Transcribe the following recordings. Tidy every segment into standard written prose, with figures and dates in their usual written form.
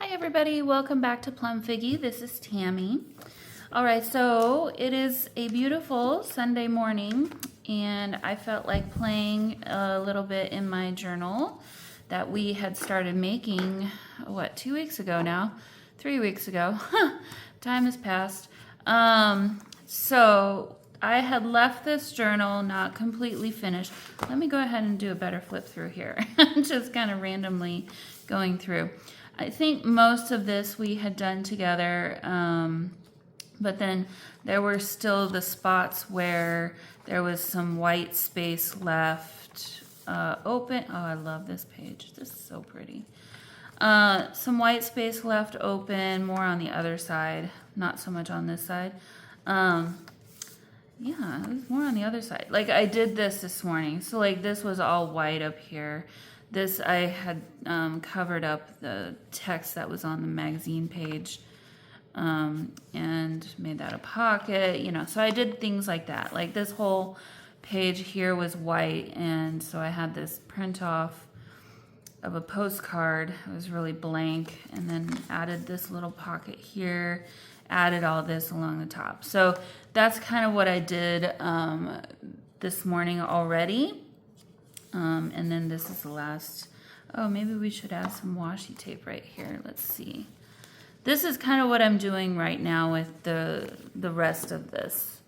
Hi everybody, welcome back to Plum Figgy. This is Tammy. Alright, so it is a beautiful Sunday morning and I felt like playing a little bit in my journal that we had started making, 2 weeks ago now? 3 weeks ago. Time has passed. So I had left this journal not completely finished. Let me go ahead and do a better flip through here. Just kind of randomly going through. I think most of this we had done together, but then there were still the spots where there was some white space left open. Oh, I love this page. This is so pretty. Some white space left open, more on the other side, not so much on this side. Yeah, it was more on the other side. Like I did this morning, so like this was all white up here. This I had covered up the text that was on the magazine page and made that a pocket, you know. So I did things like that. Like this whole page here was white, and so I had this print off of a postcard. It was really blank, and then added this little pocket here, added all this along the top. So that's kind of what I did this morning already. And then this is the last. Oh, maybe we should add some washi tape right here. Let's see. This is kind of what I'm doing right now with the rest of this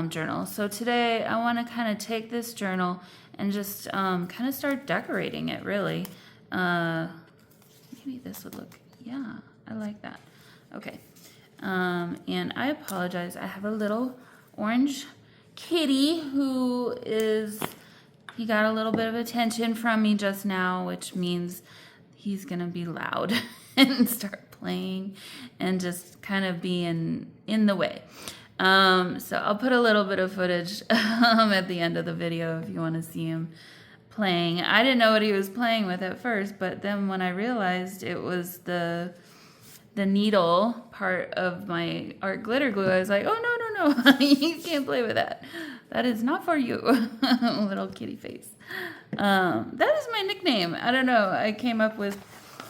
journal. So today I want to kind of take this journal and just kind of start decorating it, really. Maybe this would look, yeah, I like that. Okay. And I apologize. I have a little orange kitty who is... He got a little bit of attention from me just now, which means he's going to be loud and start playing and just kind of be in the way. So I'll put a little bit of footage at the end of the video if you want to see him playing. I didn't know what he was playing with at first, but then when I realized it was the needle part of my art glitter glue, I was like, oh, no, you can't play with that. That is not for you. Little kitty face. That is my nickname. I don't know. I came up with,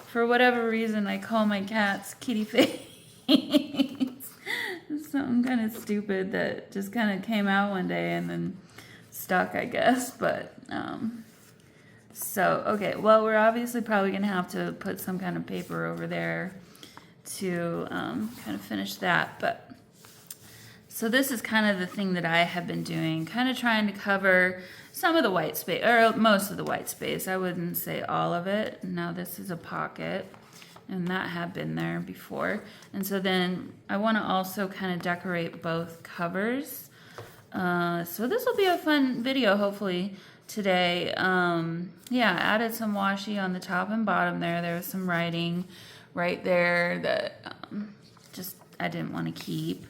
for whatever reason, I call my cats kitty face. It's something kind of stupid that just kind of came out one day and then stuck, I guess. But, so, okay. Well, we're obviously probably going to have to put some kind of paper over there to kind of finish that. But so this is kind of the thing that I have been doing, kind of trying to cover some of the white space, or most of the white space. I wouldn't say all of it. Now this is a pocket, and that had been there before. And so then I want to also kind of decorate both covers. So this will be a fun video, hopefully, today. Yeah, added some washi on the top and bottom there. There was some writing right there that just I didn't want to keep.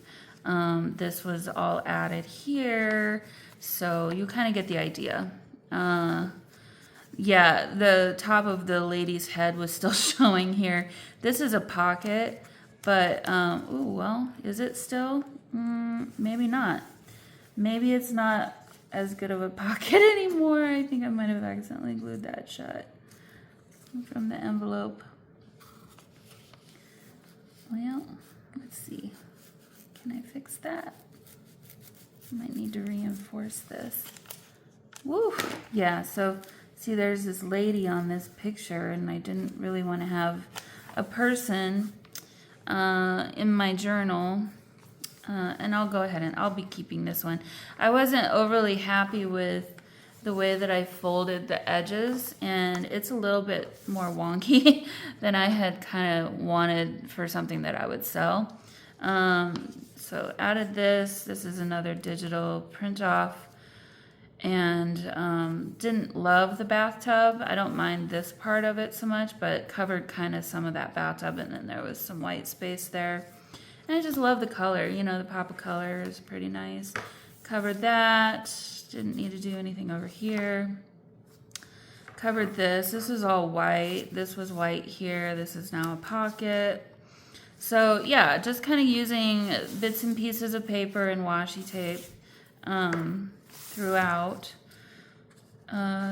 This was all added here, so you kind of get the idea. Yeah, the top of the lady's head was still showing here. This is a pocket, but, ooh, well, is it still? Maybe not. Maybe it's not as good of a pocket anymore. I think I might have accidentally glued that shut from the envelope. Well, let's see. Can I fix that? I might need to reinforce this. Woo! Yeah, so see there's this lady on this picture, and I didn't really want to have a person in my journal. And I'll go ahead and I'll be keeping this one. I wasn't overly happy with the way that I folded the edges, and it's a little bit more wonky than I had kind of wanted for something that I would sell. So added this. This is another digital print off, and didn't love the bathtub. I don't mind this part of it so much, but covered kind of some of that bathtub, and then there was some white space there. And I just love the color. You know, the pop of color is pretty nice. Covered that. Didn't need to do anything over here. Covered this. This is all white. This was white here. This is now a pocket. So yeah, just kind of using bits and pieces of paper and washi tape throughout.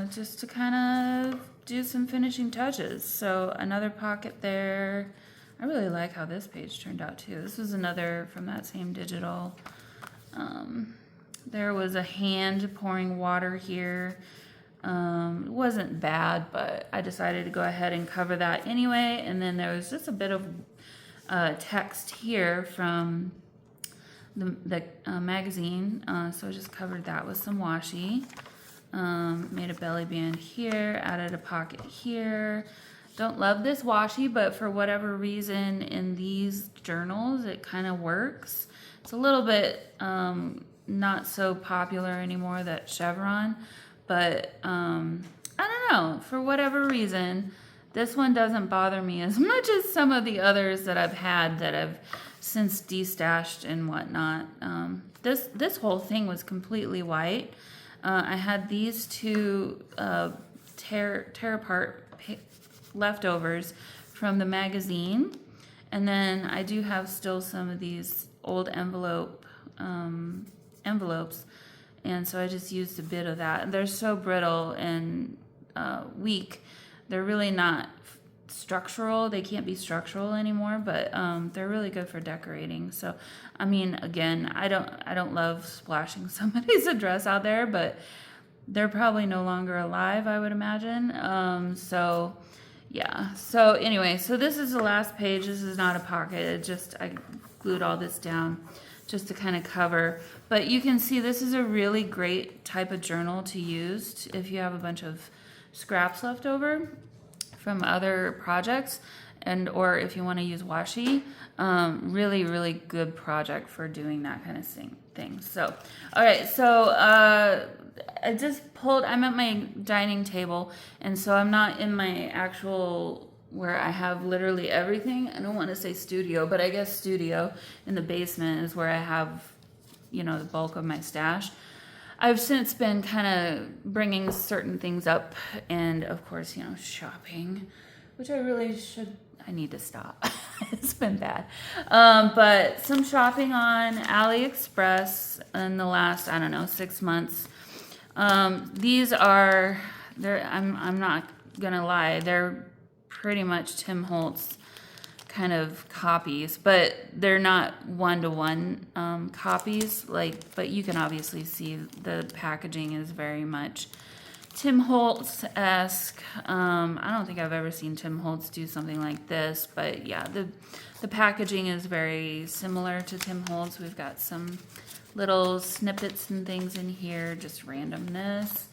just to kind of do some finishing touches. So another pocket there. I really like how this page turned out too. This was another from that same digital. There was a hand pouring water here. It wasn't bad, but I decided to go ahead and cover that anyway. And then there was just a bit of text here from the magazine. So I just covered that with some washi. Made a belly band here, added a pocket here. Don't love this washi, but for whatever reason in these journals, it kind of works. It's a little bit not so popular anymore, that chevron, but I don't know, for whatever reason, this one doesn't bother me as much as some of the others that I've had that I've since destashed and whatnot. This whole thing was completely white. I had these two tear apart leftovers from the magazine, and then I do have still some of these old envelopes, and so I just used a bit of that. They're so brittle and weak. They're really not structural. They can't be structural anymore, but they're really good for decorating. So I mean, again, I don't love splashing somebody's address out there, but they're probably no longer alive, I would imagine. So yeah. So anyway, so this is the last page. This is not a pocket. It just, I glued all this down just to kind of cover. But you can see this is a really great type of journal to use if you have a bunch of scraps left over from other projects, and or if you want to use washi. Really, really good project for doing that kind of thing. So, all right, so I just pulled, I'm at my dining table, and so I'm not in my actual, where I have literally everything. I don't want to say studio, but I guess studio in the basement is where I have, you know, the bulk of my stash. I've since been kind of bringing certain things up, and of course, you know, shopping, which I really should, I need to stop. It's been bad. But some shopping on AliExpress in the last, I don't know, 6 months. These are, I'm not gonna lie, they're pretty much Tim Holtz kind of copies, but they're not one-to-one copies, but you can obviously see the packaging is very much Tim Holtz-esque. I don't think I've ever seen Tim Holtz do something like this, but yeah, the packaging is very similar to Tim Holtz. We've got some little snippets and things in here, just randomness.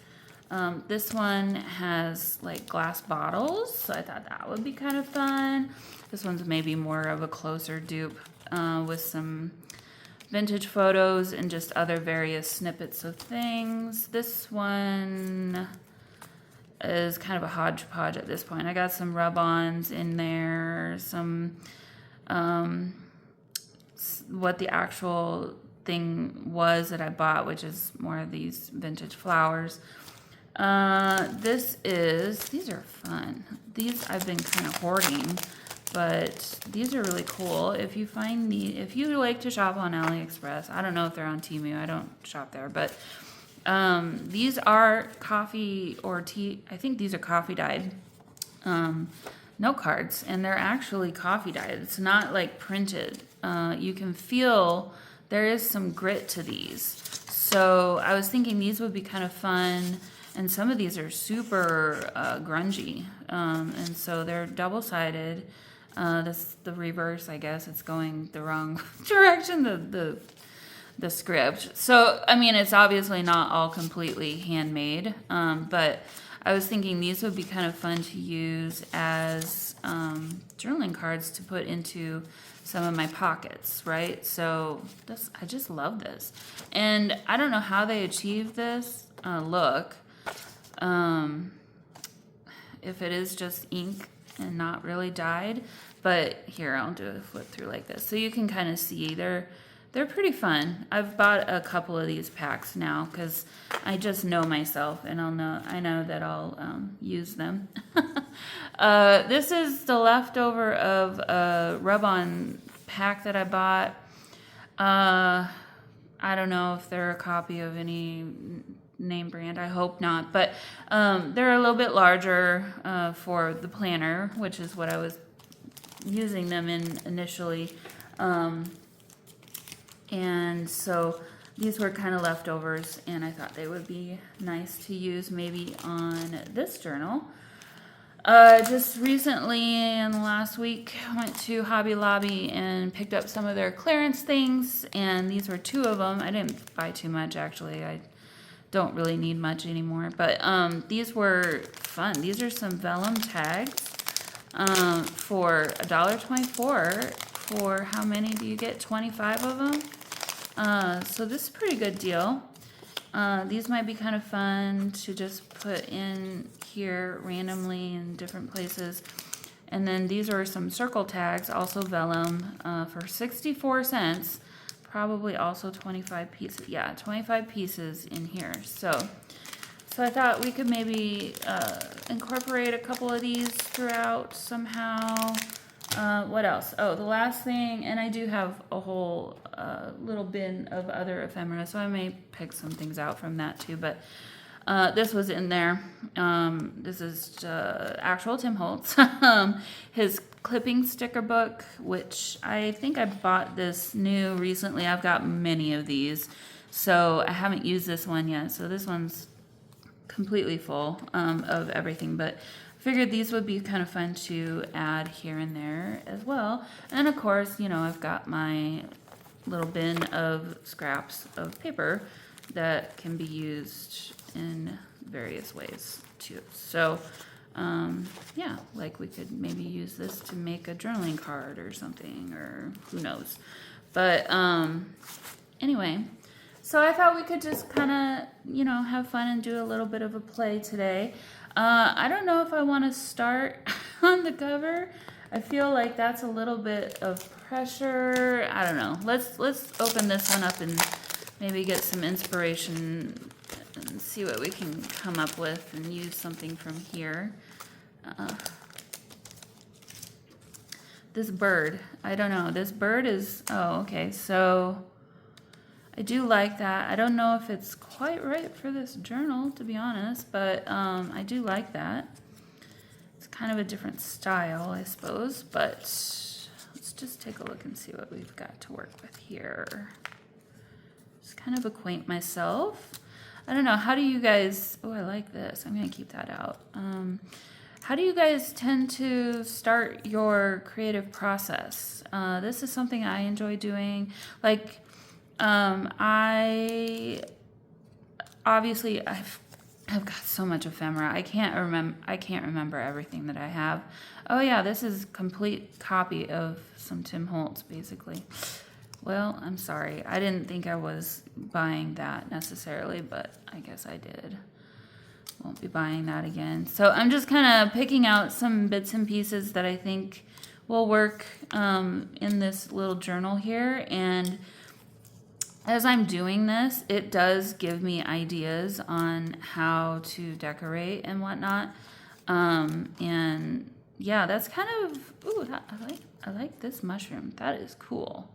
This one has like glass bottles, so I thought that would be kind of fun. This one's maybe more of a closer dupe with some vintage photos and just other various snippets of things. This one is kind of a hodgepodge at this point. I got some rub-ons in there, some what the actual thing was that I bought, which is more of these vintage flowers. These are fun. These I've been kind of hoarding, but these are really cool. If you find if you like to shop on AliExpress, I don't know if they're on Temu, I don't shop there, but these are coffee or tea, I think these are coffee dyed note cards, and they're actually coffee dyed. It's not like printed. You can feel there is some grit to these. So I was thinking these would be kind of fun. And some of these are super grungy, and so they're double-sided. The reverse, I guess, it's going the wrong direction, the script. So, I mean, it's obviously not all completely handmade, but I was thinking these would be kind of fun to use as journaling cards to put into some of my pockets, right? So I just love this. And I don't know how they achieve this look. If it is just ink and not really dyed, but here I'll do a flip through like this so you can kind of see they're pretty fun. I've bought a couple of these packs now because I just know myself, and I know that I'll use them. This is the leftover of a rub-on pack that I bought. I don't know if they're a copy of any name brand. I hope not. But they're a little bit larger for the planner, which is what I was using them in initially. And so these were kind of leftovers, and I thought they would be nice to use maybe on this journal. Just recently in the last week, I went to Hobby Lobby and picked up some of their clearance things, and these were 2 of them. I didn't buy too much, actually. I don't really need much anymore, but these were fun. These are some vellum tags for $1.24. For how many do you get? 25 of them. So this is a pretty good deal. These might be kind of fun to just put in here randomly in different places. And then these are some circle tags, also vellum, for 64 cents. Probably also 25 pieces. Yeah, 25 pieces in here. So I thought we could maybe incorporate a couple of these throughout somehow. What else? Oh, the last thing, and I do have a whole little bin of other ephemera, so I may pick some things out from that too, but this was in there. This is actual Tim Holtz. His clipping sticker book, which I think I bought this new recently. I've got many of these, so I haven't used this one yet, so this one's completely full of everything, but figured these would be kind of fun to add here and there as well. And of course, you know, I've got my little bin of scraps of paper that can be used in various ways too. So yeah, like we could maybe use this to make a journaling card or something, or who knows. But anyway, so I thought we could just kind of, you know, have fun and do a little bit of a play today. I don't know if I want to start on the cover. I feel like that's a little bit of pressure. I don't know. Let's open this one up and maybe get some inspiration and see what we can come up with and use something from here. This bird, I don't know. This bird is, oh, okay. So I do like that. I don't know if it's quite right for this journal, to be honest, but I do like that. It's kind of a different style, I suppose, but let's just take a look and see what we've got to work with here. Just kind of acquaint myself. I don't know, how do you guys, oh, I like this. I'm going to keep that out. How do you guys tend to start your creative process? This is something I enjoy doing. Like, I've got so much ephemera. I can't remember everything that I have. Oh yeah, this is a complete copy of some Tim Holtz, basically. Well, I'm sorry. I didn't think I was buying that necessarily, but I guess I did. Won't be buying that again. So I'm just kind of picking out some bits and pieces that I think will work in this little journal here. And as I'm doing this, it does give me ideas on how to decorate and whatnot. And yeah, that's kind of, ooh, I like this mushroom. That is cool.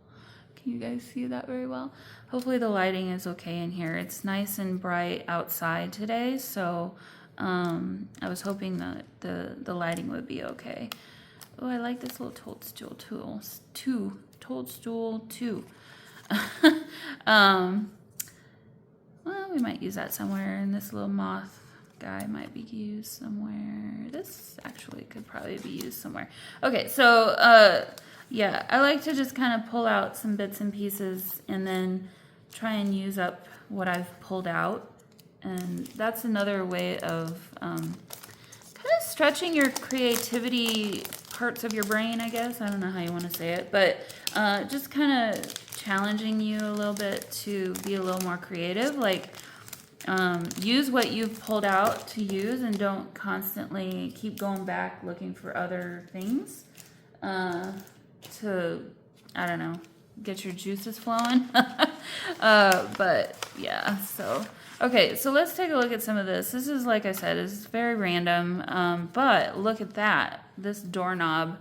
Can you guys see that very well? Hopefully the lighting is okay in here. It's nice and bright outside today, so I was hoping that the lighting would be okay. Oh, I like this little toadstool too. Toadstool too. Well, we might use that somewhere, and this little moth guy might be used somewhere. This actually could probably be used somewhere. Okay, so yeah, I like to just kind of pull out some bits and pieces and then try and use up what I've pulled out. And that's another way of kind of stretching your creativity parts of your brain, I guess. I don't know how you want to say it, but just kind of challenging you a little bit to be a little more creative. Like, use what you've pulled out to use, and don't constantly keep going back looking for other things to, I don't know, get your juices flowing. But yeah, so okay, so let's take a look at some of this. This is, like I said, is very random, but look at that. This doorknob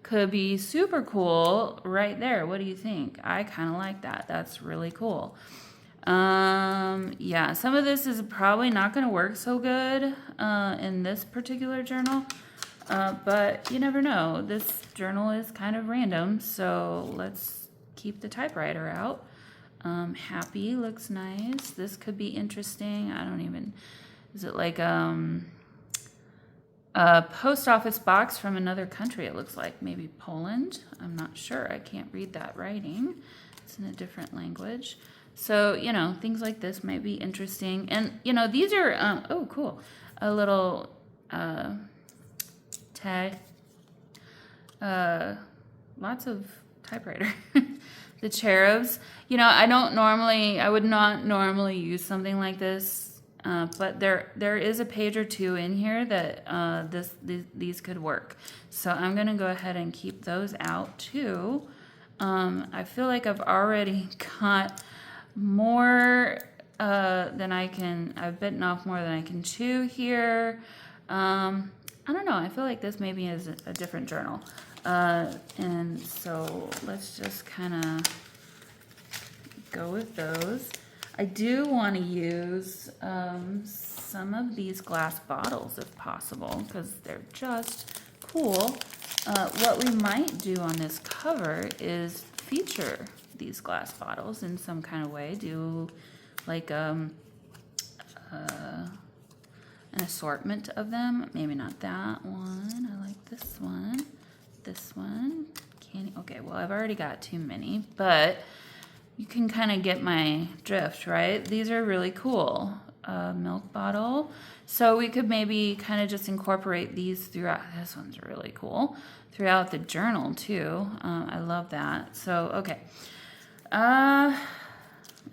could be super cool right there. What do you think? I kind of like that. That's really cool. Yeah, some of this is probably not going to work so good in this particular journal, but you never know. This journal is kind of random, so let's keep the typewriter out. Happy looks nice. This could be interesting. I don't even, is it like a post office box from another country? It looks like maybe Poland. I'm not sure. I can't read that writing. It's in a different language. So, you know, things like this might be interesting. And, you know, these are, oh, cool. A little tag. Lots of typewriter. The cherubs. You know, I would not normally use something like this. But there is a page or two in here that these could work. So I'm going to go ahead and keep those out too. I feel like I've already got more than I've bitten off more than I can chew here. I don't know. I feel like this maybe is a different journal. And so let's just kind of go with those. I do want to use some of these glass bottles if possible because they're just cool. What we might do on this cover is feature these glass bottles in some kind of way. Do like an assortment of them. Maybe not that one. I like this one. This one. Candy. Okay, well, I've already got too many, but you can kind of get my drift, right? These are really cool. Milk bottle. So we could maybe kind of just incorporate these throughout. This one's really cool. Throughout the journal too. I love that. So, okay. And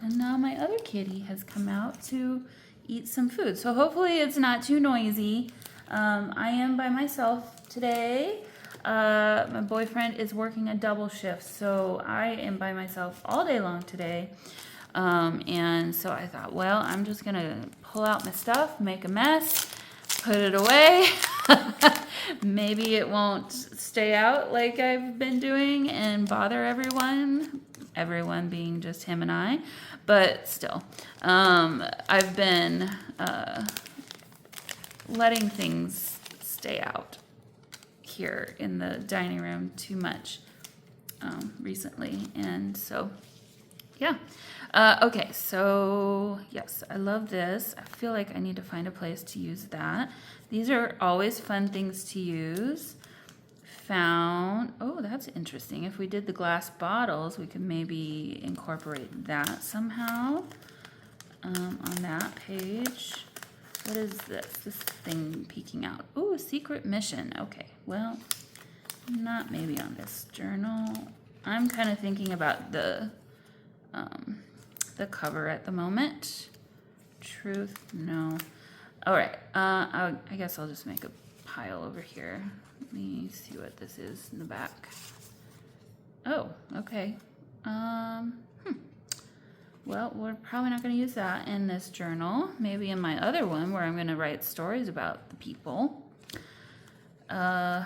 now my other kitty has come out to eat some food. So hopefully it's not too noisy. I am by myself today. My boyfriend is working a double shift, so I am by myself all day long today. And so I thought, well, I'm just going to pull out my stuff, make a mess, put it away. Maybe it won't stay out like I've been doing and bother everyone. Everyone being just him and I. But still, I've been letting things stay out here in the dining room too much recently. And so, yeah. Okay, so yes, I love this. I feel like I need to find a place to use that. These are always fun things to use. Oh, that's interesting. If we did the glass bottles, we could maybe incorporate that somehow on that page. What is this? This thing peeking out. Ooh, secret mission. Okay, well, not maybe on this journal. I'm kind of thinking about the cover at the moment. Truth, no. All right, I guess I'll just make a pile over here. Let me see what this is in the back. Oh, okay. Well, we're probably not going to use that in this journal. Maybe in my other one where I'm going to write stories about the people. Okay,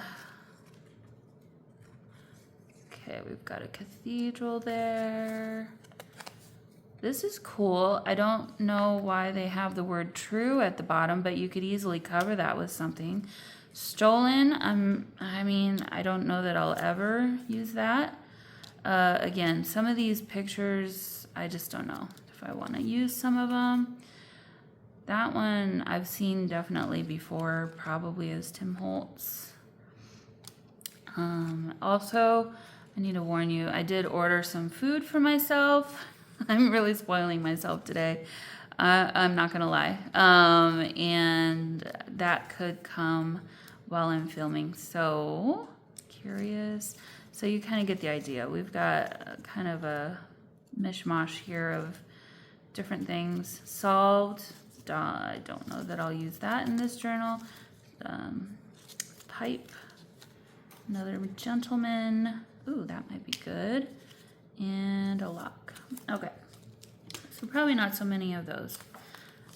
we've got a cathedral there. This is cool. I don't know why they have the word true at the bottom, but you could easily cover that with something. Stolen, I mean, I don't know that I'll ever use that. Again, some of these pictures, I just don't know if I want to use some of them. That one I've seen definitely before, probably as Tim Holtz. Also, I need to warn you, I did order some food for myself. I'm really spoiling myself today. I'm not going to lie. And that could come while I'm filming. So, curious. So you kind of get the idea. We've got kind of a mishmash here of different things. Solved. I don't know that I'll use that in this journal. Pipe. Another gentleman. Ooh, that might be good. And a lock. Okay. So probably not so many of those.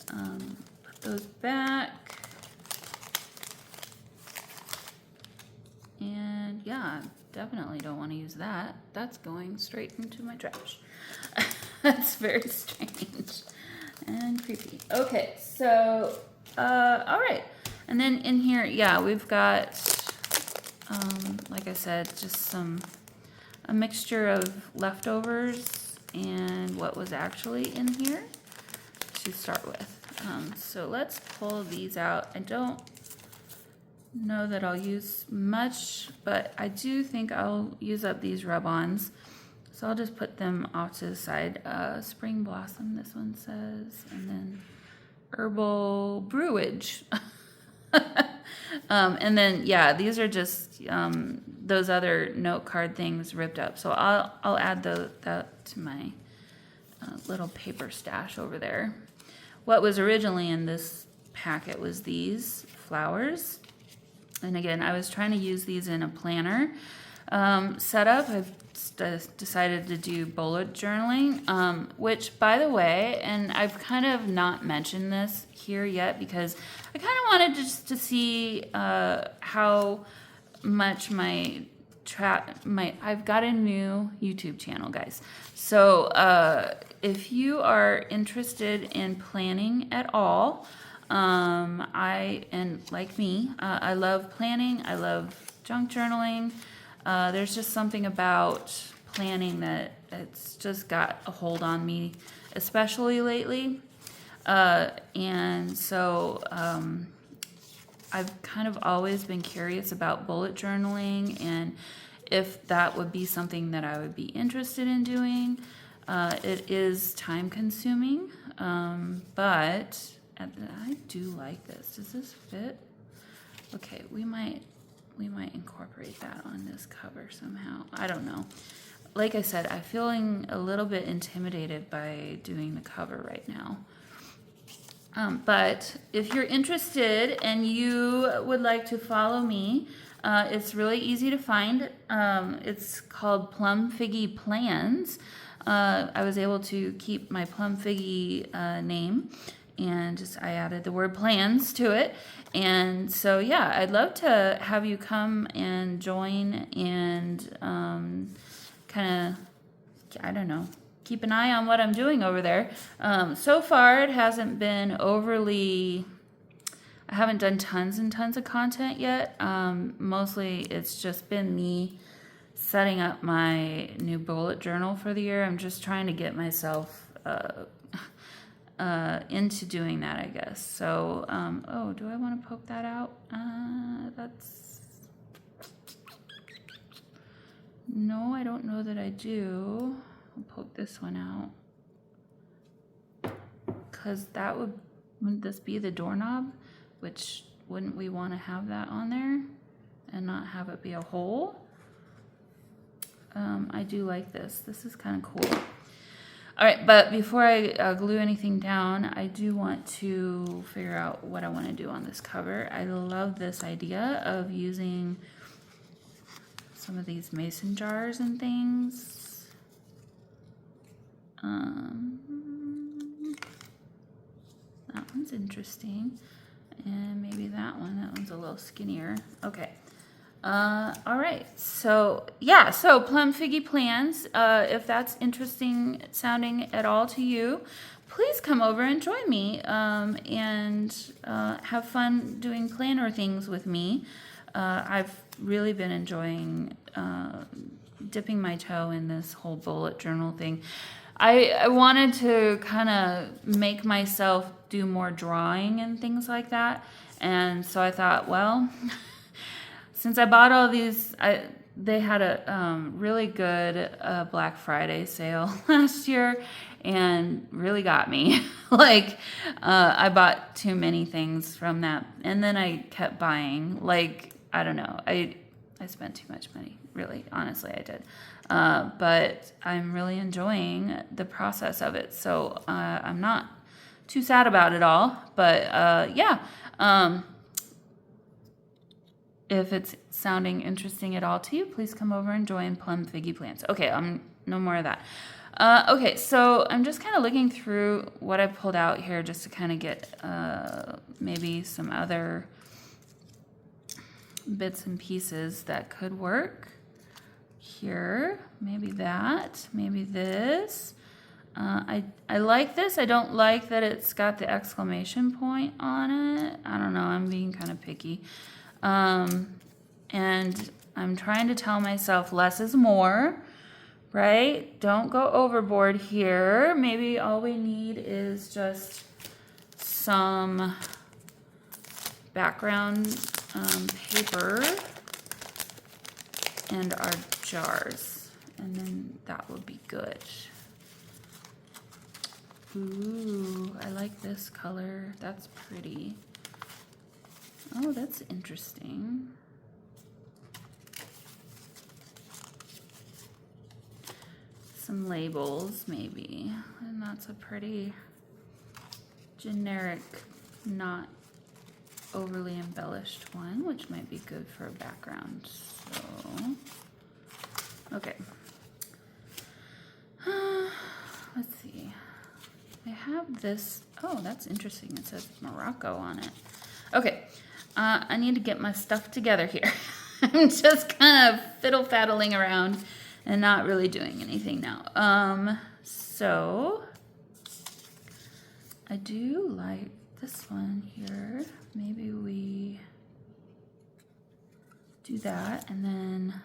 Put those back. And yeah, definitely don't want to use that. That's going straight into my trash. That's very strange and creepy. Okay, so, all right. And then in here, yeah, we've got, like I said, just a mixture of leftovers and what was actually in here to start with. So let's pull these out. I don't know that I'll use much, but I do think I'll use up these rub-ons. So I'll just put them off to the side. Spring Blossom, this one says, and then Herbal Brewage. And then, yeah, these are just those other note card things ripped up. So I'll add that to my little paper stash over there. What was originally in this packet was these flowers. And again, I was trying to use these in a planner setup. I've decided to do bullet journaling, which, by the way, and I've kind of not mentioned this here yet because I kind of wanted just to see how much I've got a new YouTube channel, guys. So if you are interested in planning at all, and like me, I love planning. I love junk journaling. There's just something about planning that it's just got a hold on me, especially lately. And so I've kind of always been curious about bullet journaling and if that would be something that I would be interested in doing. It is time consuming, but I do like this. Does this fit? Okay, we might incorporate that on this cover somehow. I don't know. Like I said, I'm feeling a little bit intimidated by doing the cover right now. But if you're interested and you would like to follow me, it's really easy to find. It's called Plum Figgy Plans. I was able to keep my Plum Figgy name, and I added the word plans to it. And so, yeah, I'd love to have you come and join and kind of, I don't know, keep an eye on what I'm doing over there. So far, it hasn't been overly, I haven't done tons and tons of content yet. Mostly it's just been me setting up my new bullet journal for the year. I'm just trying to get myself into doing that, I guess. So, oh, do I want to poke that out? No, I don't know that I do. I'll poke this one out. Because wouldn't this be the doorknob? Which, wouldn't we want to have that on there and not have it be a hole? I do like this. This is kind of cool. All right, but before I glue anything down, I do want to figure out what I want to do on this cover. I love this idea of using some of these mason jars and things. That one's interesting. And maybe that one's a little skinnier. Okay. All right, so yeah, so Plum Figgy Plans, if that's interesting sounding at all to you, please come over and join me and have fun doing planner things with me. I've really been enjoying dipping my toe in this whole bullet journal thing. I wanted to kind of make myself do more drawing and things like that, and so I thought, well, since I bought all these, they had a really good Black Friday sale last year and really got me. Like, I bought too many things from that. And then I kept buying. Like, I don't know. I spent too much money. Really, honestly, I did. But I'm really enjoying the process of it. So I'm not too sad about it all. But yeah. If it's sounding interesting at all to you, please come over and join Plum Figgy Plans. Okay, no more of that. Okay, so I'm just kind of looking through what I pulled out here just to kind of get maybe some other bits and pieces that could work. Here, maybe that, maybe this. I like this. I don't like that it's got the exclamation point on it. I don't know. I'm being kind of picky. And I'm trying to tell myself less is more, right? Don't go overboard here. Maybe all we need is just some background paper and our jars, and then that would be good. Ooh, I like this color. That's pretty. Oh, that's interesting. Some labels, maybe. And that's a pretty generic, not overly embellished one, which might be good for a background. So, okay. Let's see. I have this. Oh, that's interesting. It says Morocco on it. Okay. I need to get my stuff together here. I'm just kind of fiddle-faddling around and not really doing anything now. So I do like this one here. Maybe we do that, and then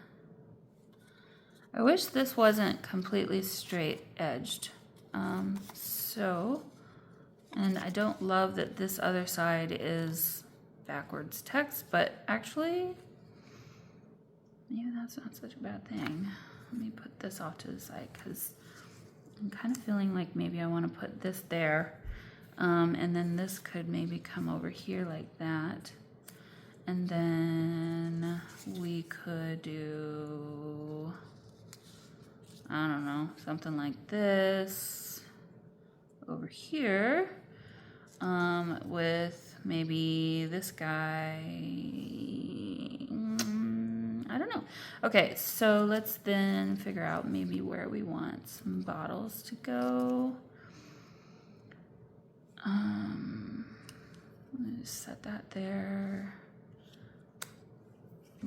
I wish this wasn't completely straight edged. And I don't love that this other side is backwards text, but actually, maybe that's not such a bad thing. Let me put this off to the side because I'm kind of feeling like maybe I want to put this there. And then this could maybe come over here like that. And then we could do, I don't know, something like this over here, with maybe this guy. I don't know. Okay, so let's then figure out maybe where we want some bottles to go. Let me just set that there.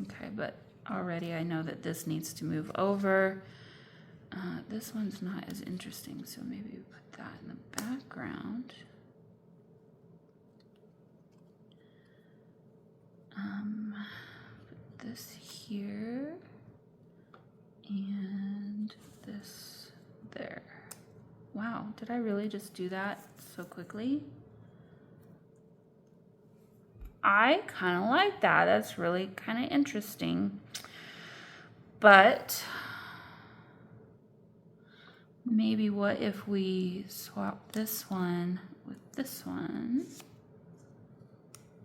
Okay, but already I know that this needs to move over. This one's not as interesting, so maybe we put that in the background. Put this here and this there. Wow, did I really just do that so quickly? I kind of like that. That's really kind of interesting. But maybe what if we swap this one with this one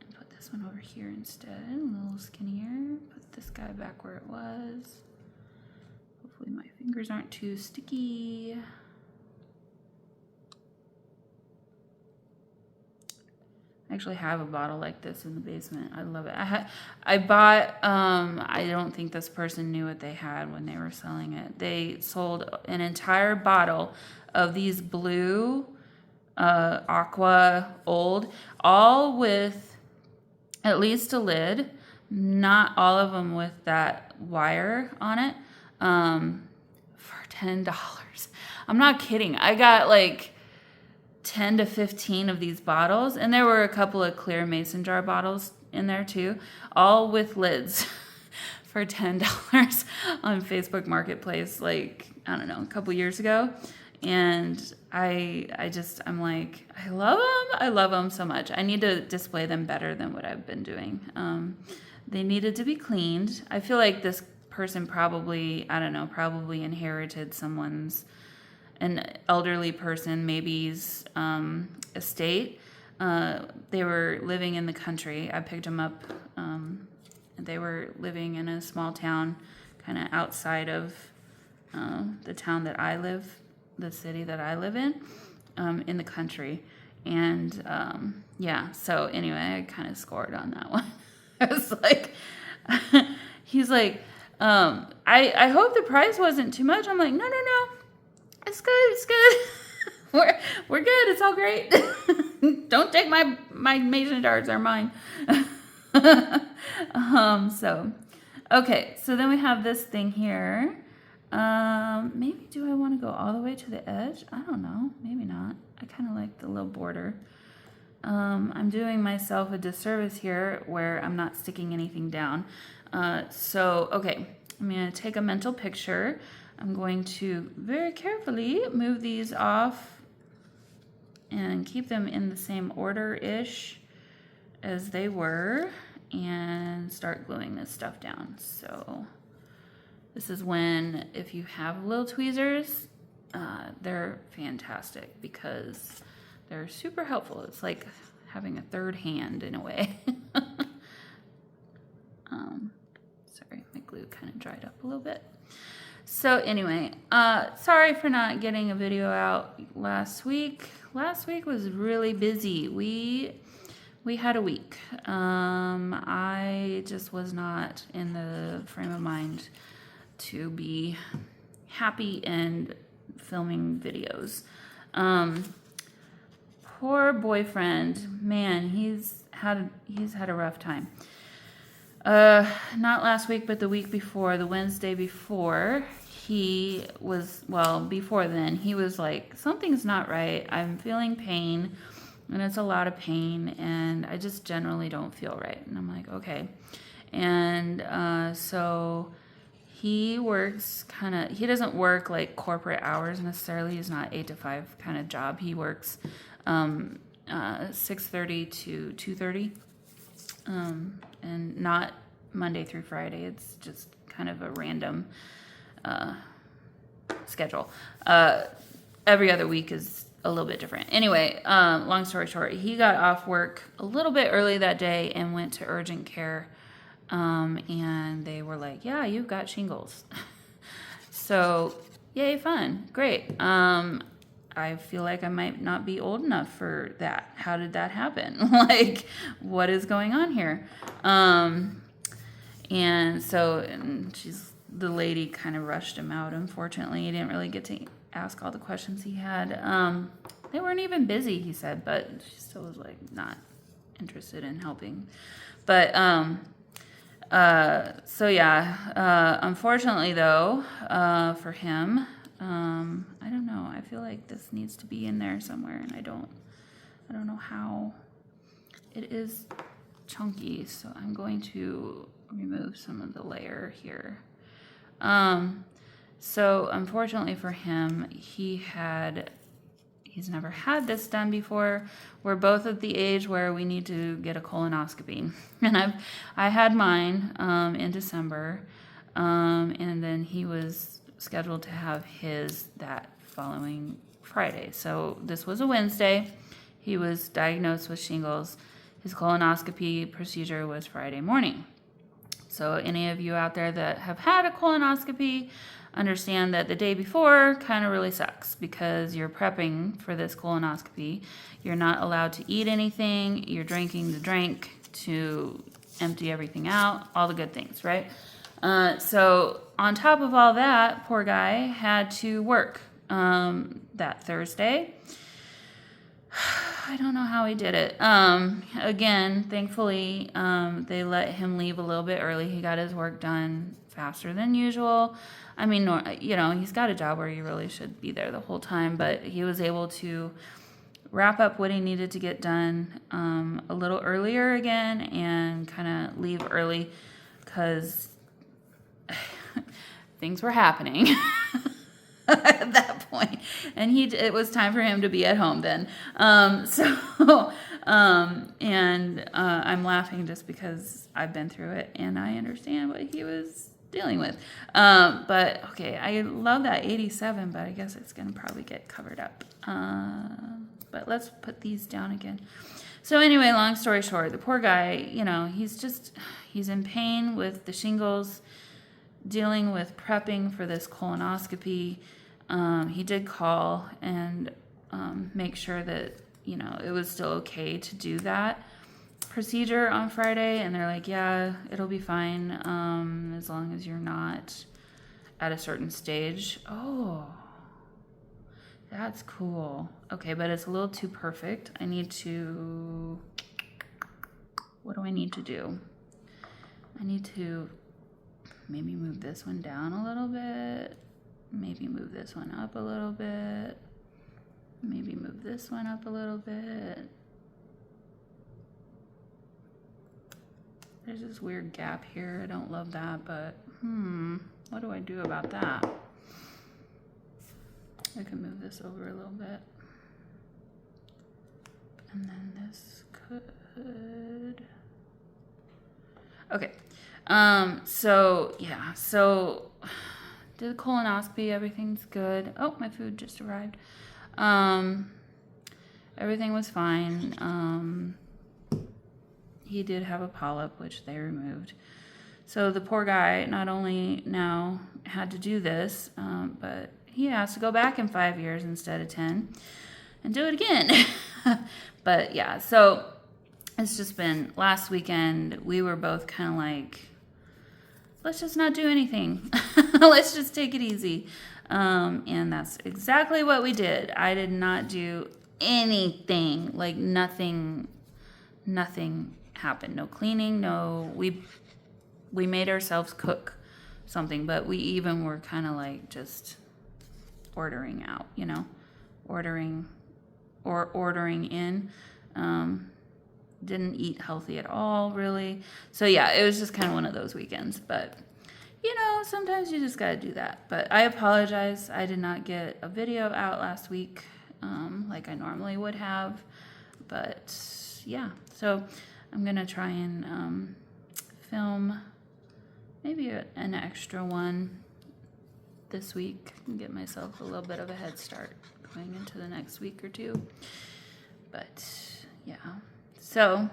and put this one over here instead, a little skinnier. Put this guy back where it was. Hopefully my fingers aren't too sticky. I actually have a bottle like this in the basement. I love it. I bought, I don't think this person knew what they had when they were selling it. They sold an entire bottle of these blue, aqua old, all with at least a lid, not all of them with that wire on it, for $10. I'm not kidding. I got like 10 to 15 of these bottles, and there were a couple of clear mason jar bottles in there too, all with lids for $10 on Facebook Marketplace, like, I don't know, a couple years ago. And I'm like, I love them so much. I need to display them better than what I've been doing. They needed to be cleaned. I feel like this person probably, I don't know, probably inherited an elderly person, maybe's estate. They were living in the country. I picked them up. They were living in a small town, kind of outside of the town that I live, the city that I live in the country. And yeah, so anyway, I kind of scored on that one. I was like, he's like, I hope the price wasn't too much. I'm like, no. It's good. We're good. It's all great. Don't take my mason jars, they're mine. So okay, so then we have this thing here. Maybe do I want to go all the way to the edge? I don't know. Maybe not. I kind of like the little border. I'm doing myself a disservice here where I'm not sticking anything down. Okay, I'm going to take a mental picture. I'm going to very carefully move these off and keep them in the same order-ish as they were and start gluing this stuff down. So this is when, if you have little tweezers, they're fantastic because they're super helpful. It's like having a third hand in a way. Sorry, my glue kind of dried up a little bit. So anyway, sorry for not getting a video out last week. Last week was really busy. We had a week. I just was not in the frame of mind to be happy and filming videos. Poor boyfriend, man, he's had a rough time. Not last week, but the week before, the Wednesday before, before then, he was like, something's not right. I'm feeling pain, and it's a lot of pain, and I just generally don't feel right. And I'm like, okay. And so he works he doesn't work like corporate hours necessarily. He's not 8 to 5 kind of job. He works 6:30 to 2:30. And not Monday through Friday. It's just kind of a random schedule. Every other week is a little bit different. Anyway, long story short, he got off work a little bit early that day and went to urgent care. And they were like, yeah, you've got shingles. So, yay, fun. Great. I feel like I might not be old enough for that. How did that happen? Like, what is going on here? And the lady kind of rushed him out, unfortunately. He didn't really get to ask all the questions he had. They weren't even busy, he said, but she still was like not interested in helping. But, unfortunately though, for him, I don't know. I feel like this needs to be in there somewhere, and I don't know how. It is chunky, so I'm going to remove some of the layer here. So unfortunately for him, he's never had this done before. We're both at the age where we need to get a colonoscopy, and I had mine in December, and then he was scheduled to have his that following Friday. So this was a Wednesday. He was diagnosed with shingles. His colonoscopy procedure was Friday morning. So any of you out there that have had a colonoscopy understand that the day before kind of really sucks because you're prepping for this colonoscopy. You're not allowed to eat anything. You're drinking the drink to empty everything out, all the good things, right? So on top of all that, poor guy had to work that Thursday. I don't know how he did it. Again, thankfully, they let him leave a little bit early. He got his work done faster than usual. I mean, he's got a job where he really should be there the whole time, but he was able to wrap up what he needed to get done a little earlier again and kind of leave early because things were happening at that point, and it was time for him to be at home then. I'm laughing just because I've been through it and I understand what he was dealing with. But okay, I love that 87, but I guess it's gonna probably get covered up. But let's put these down again. So anyway, long story short, the poor guy, he's in pain with the shingles, dealing with prepping for this colonoscopy. He did call and make sure that, it was still okay to do that procedure on Friday. And they're like, yeah, it'll be fine as long as you're not at a certain stage. Oh, that's cool. Okay, but it's a little too perfect. What do I need to do? I need to maybe move this one down a little bit. Maybe move this one up a little bit. Maybe move this one up a little bit. There's this weird gap here. I don't love that, but what do I do about that? I can move this over a little bit. And then this could... Okay. So yeah, so did the colonoscopy, everything's good. Oh, my food just arrived. Everything was fine. He did have a polyp, which they removed. So the poor guy not only now had to do this, but he has to go back in 5 years instead of 10 and do it again. But yeah, so it's just been last weekend. We were both kind of like, let's just not do anything. Let's just take it easy. And that's exactly what we did. I did not do anything, like nothing happened. No cleaning, no, we made ourselves cook something, but we even were kind of like just ordering out, you know, ordering in. Didn't eat healthy at all, really. So yeah, it was just kind of one of those weekends, but you know, sometimes you just got to do that. But I apologize. I did not get a video out last week like I normally would have. But yeah, so I'm going to try and film maybe an extra one this week and get myself a little bit of a head start going into the next week or two. But yeah, so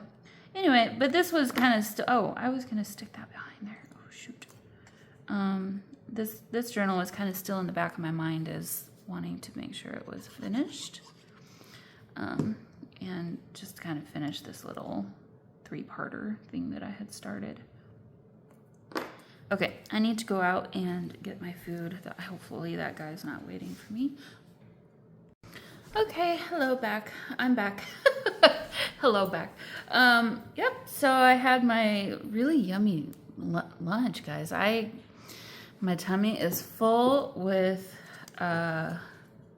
anyway, but this was kind of, I was going to stick that behind there. Oh, shoot. This journal was kind of still in the back of my mind as wanting to make sure it was finished. And just kind of finish this little 3-parter thing that I had started. Okay, I need to go out and get my food. Hopefully that guy's not waiting for me. Okay, hello back. I'm back. Hello back. Yep, so I had my really yummy lunch, guys. My tummy is full with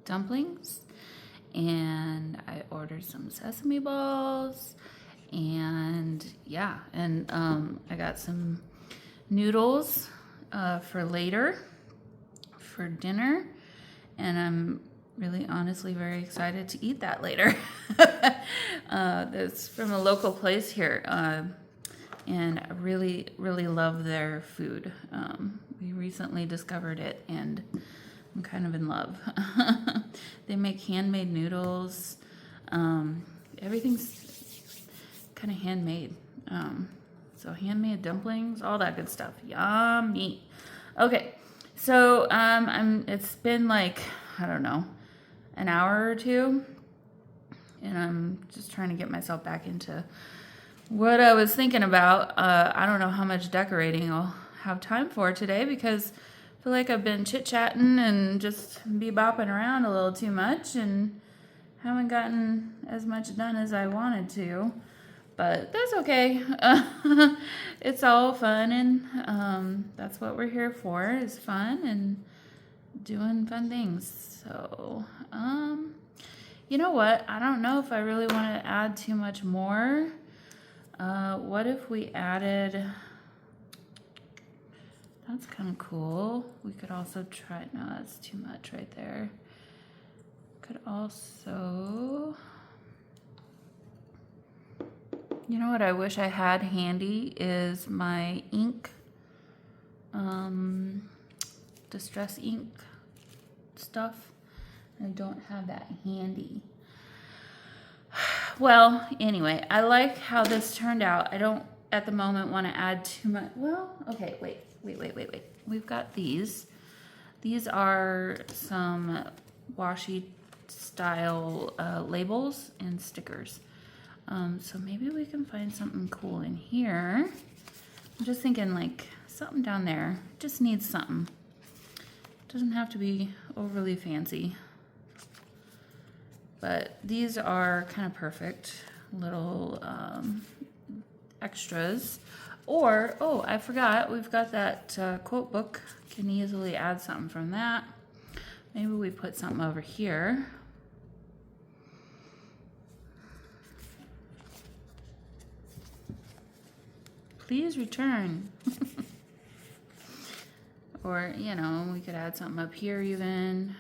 dumplings, and I ordered some sesame balls, and yeah, and I got some noodles for later for dinner, and I'm really honestly very excited to eat that later. That's from a local place here, and I really love their food. We recently discovered it, and I'm kind of in love. They make handmade noodles. Everything's kind of handmade. So handmade dumplings, all that good stuff. Yummy. Okay, so it's been like, I don't know, an hour or two, and I'm just trying to get myself back into what I was thinking about. I don't know how much decorating I'll have time for today, because I feel like I've been chit-chatting and just bebopping around a little too much and haven't gotten as much done as I wanted to, but that's okay. It's all fun, and that's what we're here for, is fun and doing fun things. So you know what, I don't know if I really want to add too much more. What if we added, that's kind of cool. We could also try, no, that's too much right there. Could also, you know what I wish I had handy is my ink, distress ink stuff. I don't have that handy. Well, anyway, I like how this turned out. I don't at the moment want to add too much. Well, okay, wait. We've got these. These are some washi style labels and stickers. So maybe we can find something cool in here. I'm just thinking like something down there. Just needs something. Doesn't have to be overly fancy. But these are kind of perfect little extras. Or, oh, I forgot, we've got that quote book. Can easily add something from that. Maybe we put something over here. Please return. Or, you know, we could add something up here even.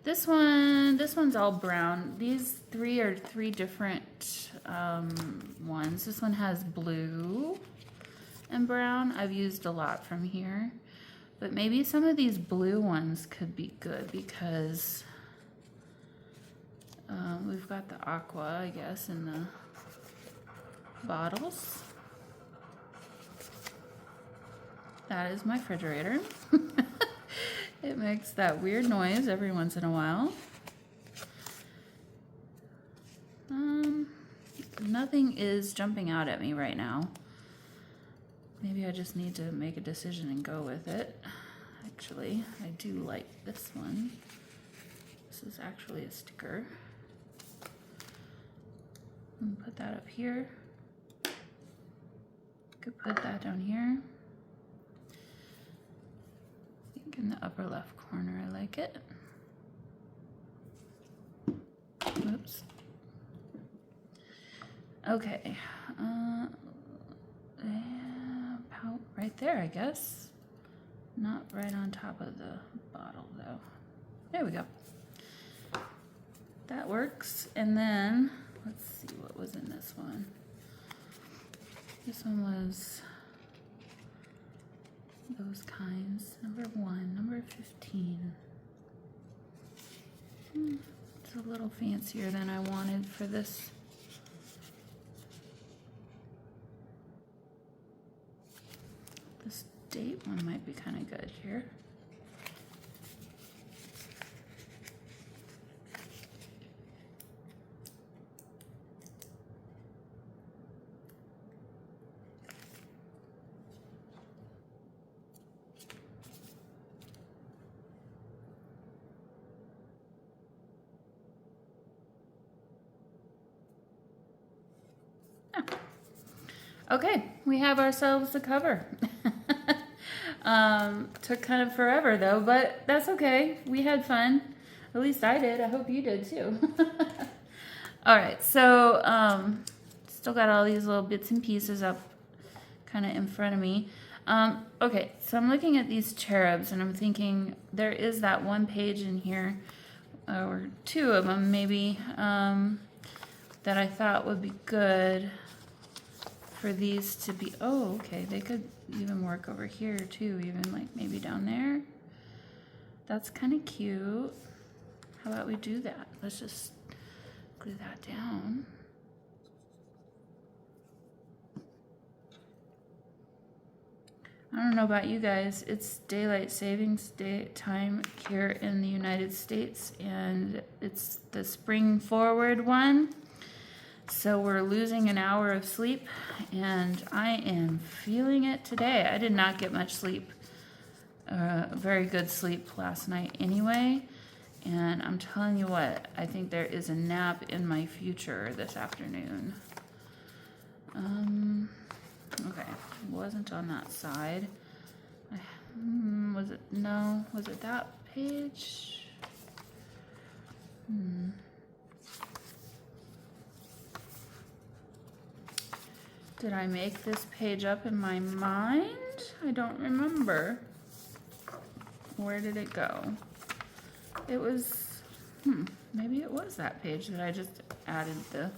This one's all brown. These three are three different ones. This one has blue and brown. I've used a lot from here. But maybe some of these blue ones could be good because we've got the aqua, I guess, in the bottles. That is my refrigerator. It makes that weird noise every once in a while. Nothing is jumping out at me right now. Maybe I just need to make a decision and go with it. Actually, I do like this one. This is actually a sticker. And put that up here. Could put that down here. I think in the upper left corner, I like it. Oops. Okay. About right there, I guess. Not right on top of the bottle, though. There we go. That works. And then, let's see what was in this one. This one was those kinds. Number 1, number 15. It's a little fancier than I wanted for this. This date one might be kind of good here. Okay, we have ourselves a cover. Took kind of forever though, but that's okay. We had fun. At least I did. I hope you did too. All right, so still got all these little bits and pieces up kind of in front of me. Okay, so I'm looking at these cherubs and I'm thinking there is that one page in here, or two of them maybe, that I thought would be good for these to be, oh, okay, they could even work over here too, even like maybe down there. That's kind of cute. How about we do that? Let's just glue that down. I don't know about you guys, it's daylight savings time here in the United States, and it's the spring forward one. So we're losing an hour of sleep, and I am feeling it today. I did not get much sleep, very good sleep last night anyway. And I'm telling you what, I think there is a nap in my future this afternoon. Okay, it wasn't on that side. Was it? No, was it that page? Did I make this page up in my mind? I don't remember. Where did it go? It was, maybe it was that page that I just added the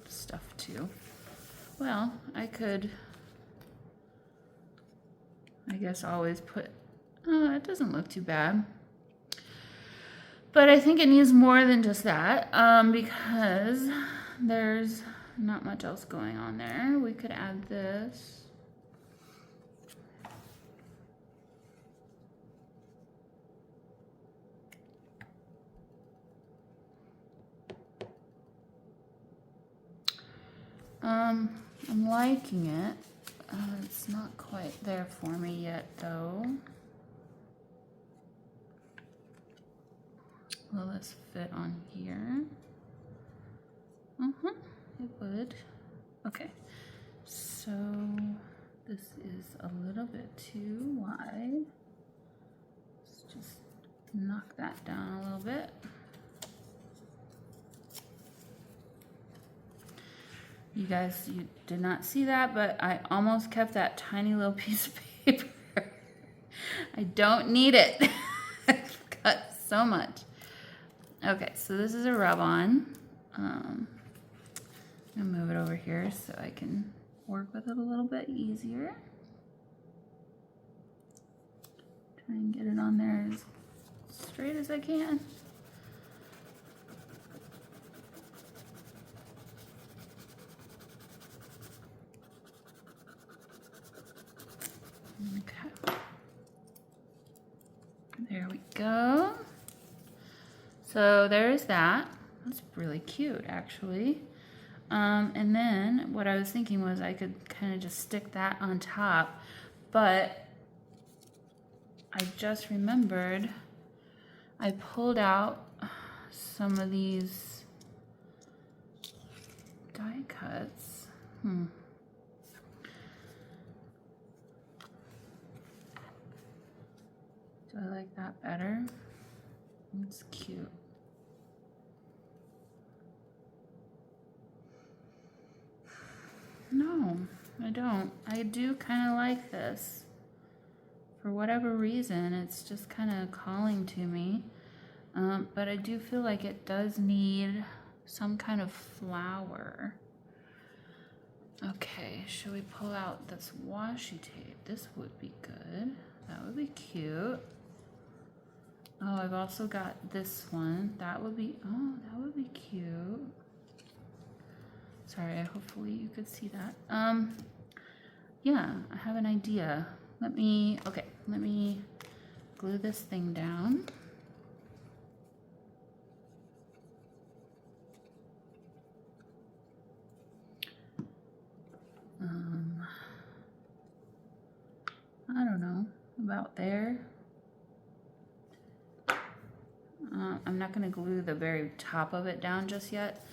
stuff to. Well, I could, I guess, always put, oh, it doesn't look too bad. But I think it needs more than just that, because there's not much else going on there. We could add this. I'm liking it. It's not quite there for me yet, though. Will this fit on here? It would. Okay, so This is a little bit too wide. Let's just knock that down a little bit. You guys, you did not see that, but I almost kept that tiny little piece of paper. I don't need it. I've cut so much. Okay, so this is a rub-on. I'm gonna move it over here so I can work with it a little bit easier. Try and get it on there as straight as I can. Okay. There we go. So there's that. That's really cute, actually. And then what I was thinking was I could kind of just stick that on top, but I just remembered I pulled out some of these die cuts. Do I like that better? It's cute. No, I don't. I do kind of like this. For whatever reason, it's just kind of calling to me. But I do feel like it does need some kind of flower. Okay, should we pull out this washi tape? This would be good. That would be cute. Oh, I've also got this one. That would be cute. Sorry, hopefully you could see that. Yeah, I have an idea. Let me glue this thing down. I don't know, about there. I'm not gonna glue the very top of it down just yet.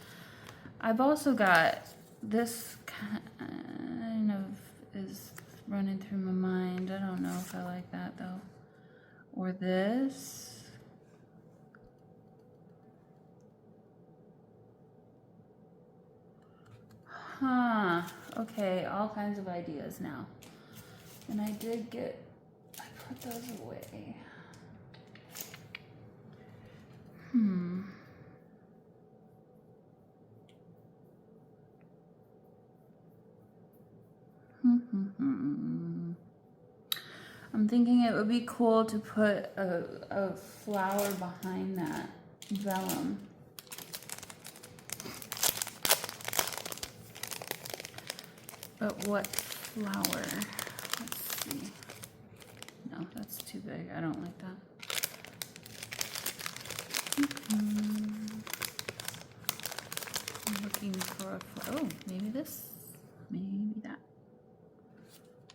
I've also got this kind of is running through my mind. I don't know if I like that though. Or this. Huh. Okay, all kinds of ideas now. And I put those away. I'm thinking it would be cool to put a flower behind that vellum. But what flower? Let's see. No, that's too big. I don't like that. I'm looking for a flower. Oh, maybe this. Maybe that.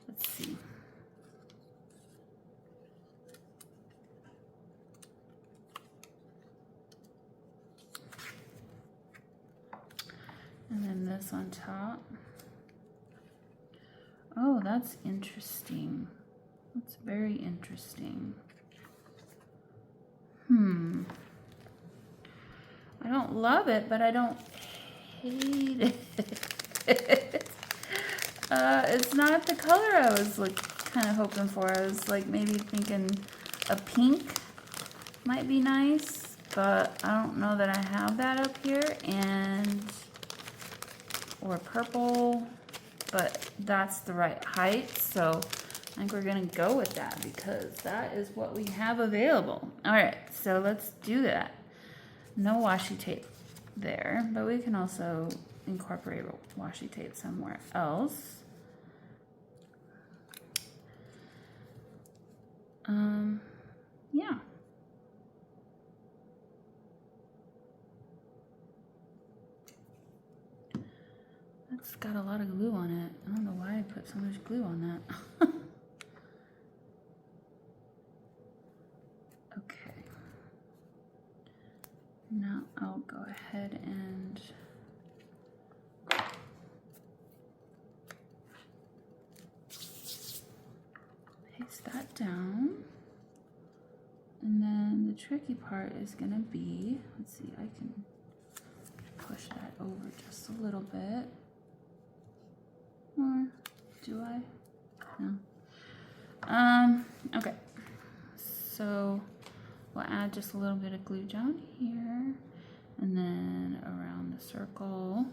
Let's see. And then this on top. Oh, that's interesting. That's very interesting. I don't love it, but I don't hate it. It's not the color I was kind of hoping for. I was like maybe thinking a pink might be nice, but I don't know that I have that up here, or purple, but that's the right height, so I think we're gonna go with that because that is what we have available. All right, so let's do that. No washi tape there, but we can also incorporate washi tape somewhere else. Yeah. That's got a lot of glue on it. I don't know why I put so much glue on that. Okay. Now I'll go ahead and down. And then the tricky part is gonna be, let's see, I can push that over just a little bit. Or do I? No. Okay. So we'll add just a little bit of glue down here and then around the circle,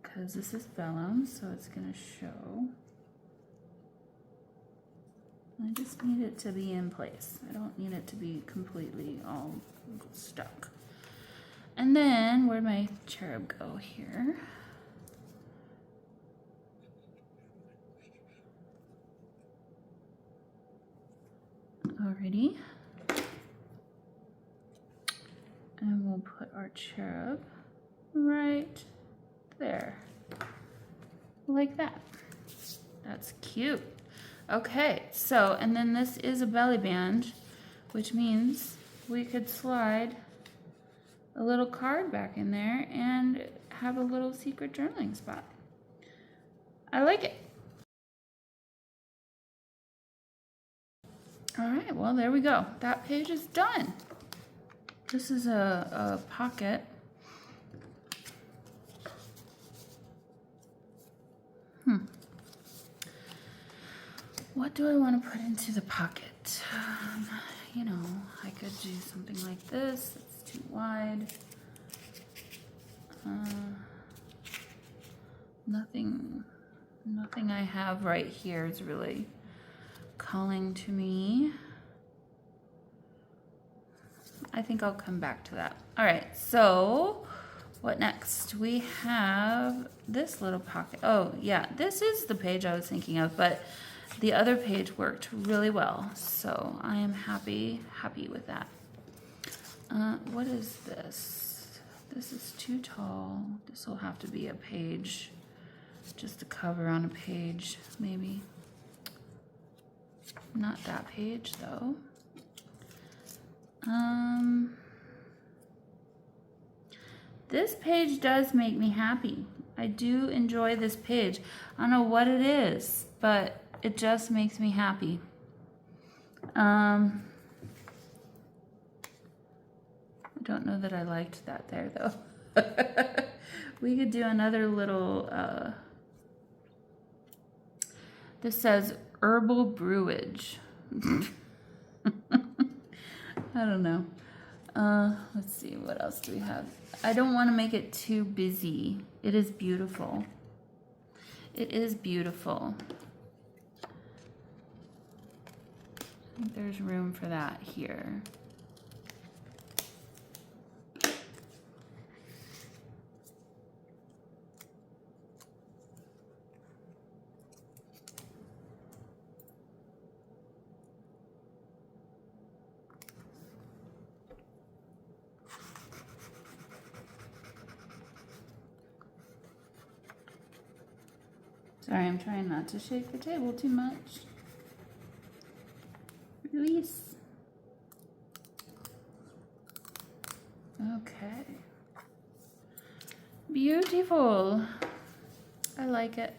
because this is vellum, so it's gonna show. I just need it to be in place. I don't need it to be completely all stuck. And then where'd my cherub go here? Alrighty. And we'll put our cherub right there. Like that. That's cute. Okay, so, and then this is a belly band, which means we could slide a little card back in there and have a little secret journaling spot. I like it. All right, well, there we go. That page is done. This is a pocket. What do I want to put into the pocket? You know, I could do something like this. It's too wide. Nothing I have right here is really calling to me. I think I'll come back to that. All right, so what next? We have this little pocket. Oh yeah, this is the page I was thinking of, but the other page worked really well, so I am happy with that. What is this? This is too tall. This will have to be a page, just a cover on a page, maybe. Not that page though. This page does make me happy. I do enjoy this page. I don't know what it is, but it just makes me happy. I don't know that I liked that there though. We could do another little, this says herbal brewage. I don't know. Let's see, what else do we have? I don't want to make it too busy. It is beautiful. It is beautiful. I think there's room for that here. Sorry, I'm trying not to shake the table too much. Release. Okay. Beautiful. I like it.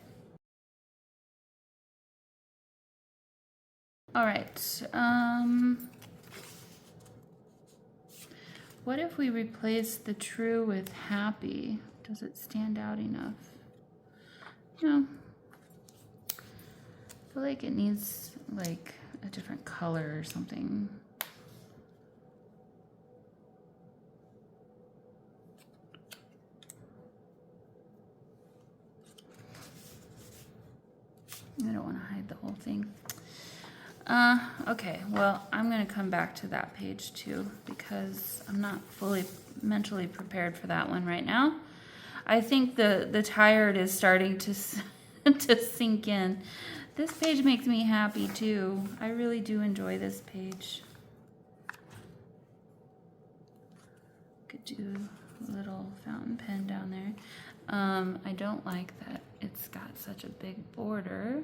All right. What if we replace the true with happy? Does it stand out enough? No. I feel like it needs like a different color or something. I don't want to hide the whole thing. Okay, well, I'm going to come back to that page too because I'm not fully mentally prepared for that one right now. I think the tired is starting to to sink in. This page makes me happy too. I really do enjoy this page. Could do a little fountain pen down there. I don't like that it's got such a big border.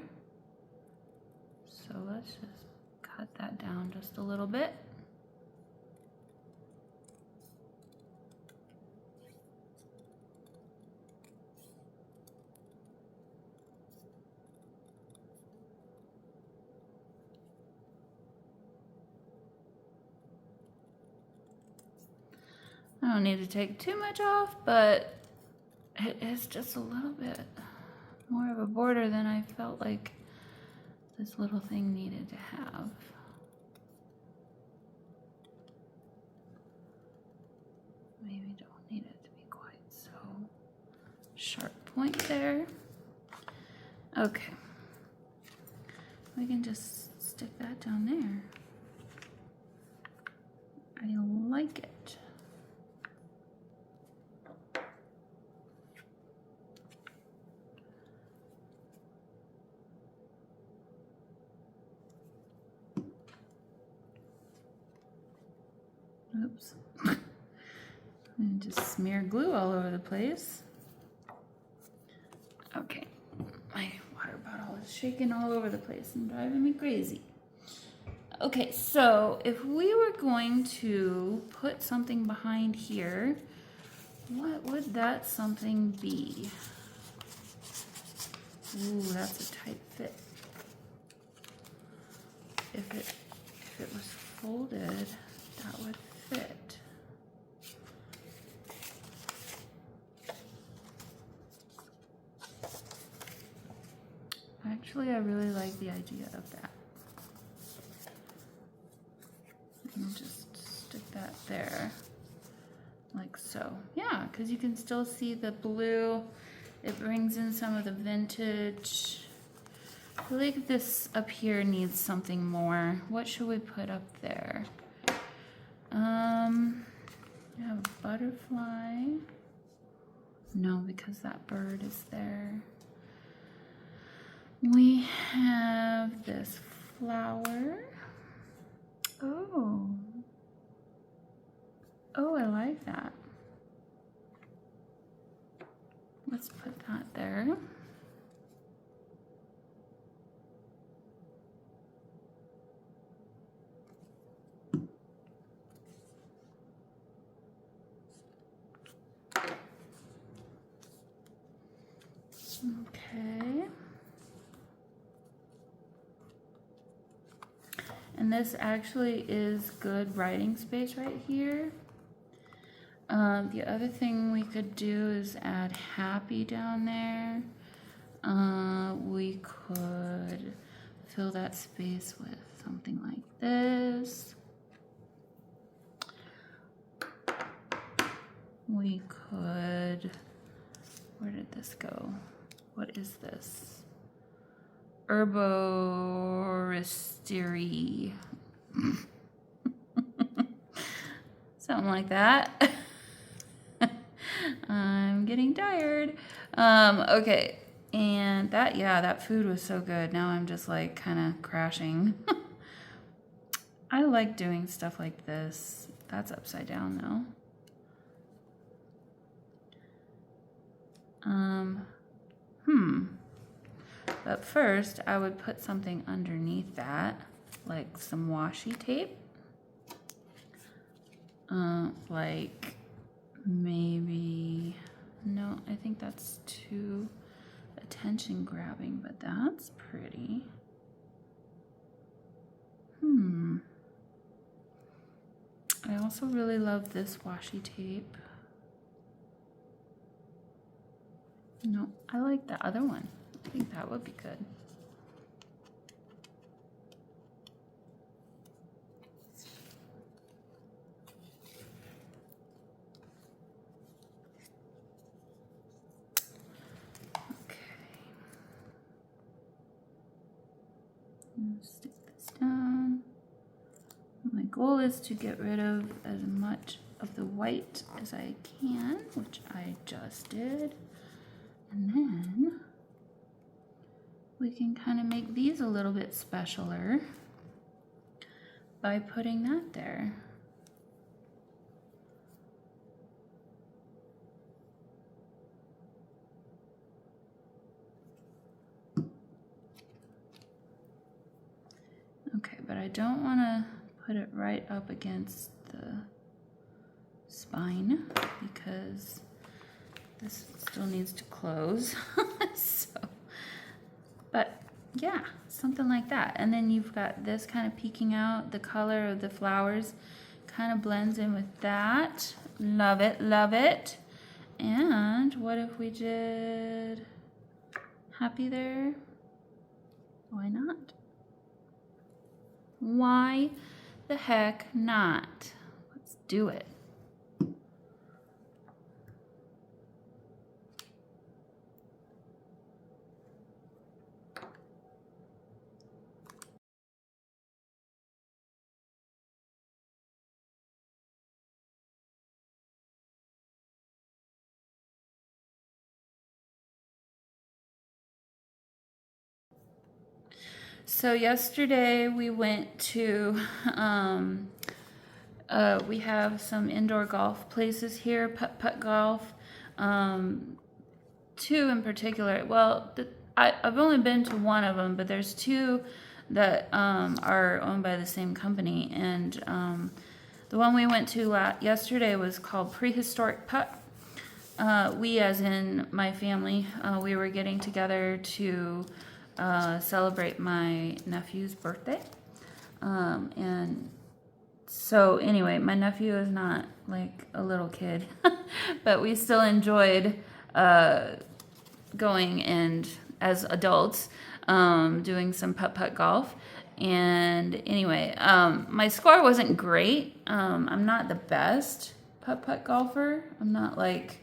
So let's just cut that down just a little bit. I don't need to take too much off, but it is just a little bit more of a border than I felt like this little thing needed to have. Maybe don't need it to be quite so sharp point there. Okay. We can just stick that down there. I like it. Oops. And just smear glue all over the place. Okay. My water bottle is shaking all over the place and driving me crazy. Okay, so if we were going to put something behind here, what would that something be? Ooh, that's a tight fit. If it was folded, that would fit. Actually, I really like the idea of that. And just stick that there, like so. Yeah, because you can still see the blue. It brings in some of the vintage. I feel like this up here needs something more. What should we put up there? We have a butterfly. No, because that bird is there. We have this flower. Oh. Oh, I like that. Let's put that there. Okay. And this actually is good writing space right here. The other thing we could do is add happy down there. We could fill that space with something like this. We could, where did this go? What is this? Herboristery. Something like that. I'm getting tired. Okay. And that, yeah, that food was so good. Now I'm just like kind of crashing. I like doing stuff like this. That's upside down though. But first I would put something underneath that, like some washi tape. Like maybe, no, I think that's too attention grabbing, but that's pretty. I also really love this washi tape. No, I like the other one. I think that would be good. Stick this down. My goal is to get rid of as much of the white as I can, which I just did. And then we can kind of make these a little bit specialer by putting that there. Okay, but I don't want to put it right up against the spine because this still needs to close. So, but yeah, something like that. And then you've got this kind of peeking out. The color of the flowers kind of blends in with that. Love it, love it. And what if we did happy there? Why not? Why the heck not? Let's do it. So yesterday we went to, we have some indoor golf places here, putt-putt golf. Two in particular. Well, I've only been to one of them, but there's two that are owned by the same company. And the one we went to yesterday was called Prehistoric Putt. We, as in my family, we were getting together to celebrate my nephew's birthday. And so anyway, my nephew is not like a little kid, but we still enjoyed going and as adults doing some putt-putt golf. And anyway, my score wasn't great. I'm not the best putt-putt golfer. I'm not like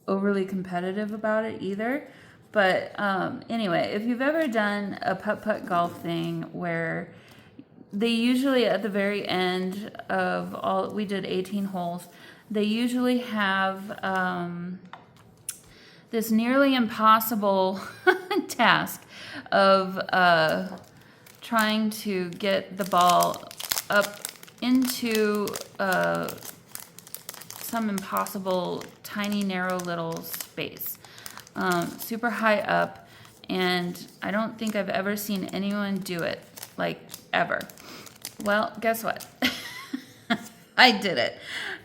overly competitive about it either. But anyway, if you've ever done a putt-putt golf thing where they usually at the very end of all, we did 18 holes, they usually have this nearly impossible task of trying to get the ball up into some impossible, tiny, narrow little space. Super high up, and I don't think I've ever seen anyone do it, like, ever. Well, guess what? I did it.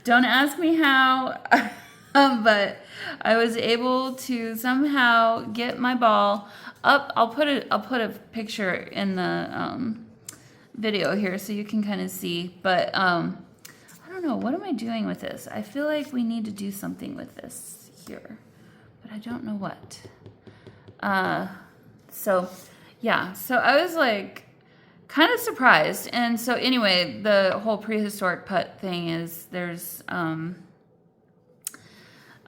Don't ask me how, but I was able to somehow get my ball up. I'll put a picture in the video here so you can kind of see, but I don't know, what am I doing with this? I feel like we need to do something with this here, but I don't know what. So yeah, so I was like kind of surprised. And so anyway, the whole prehistoric putt thing is there's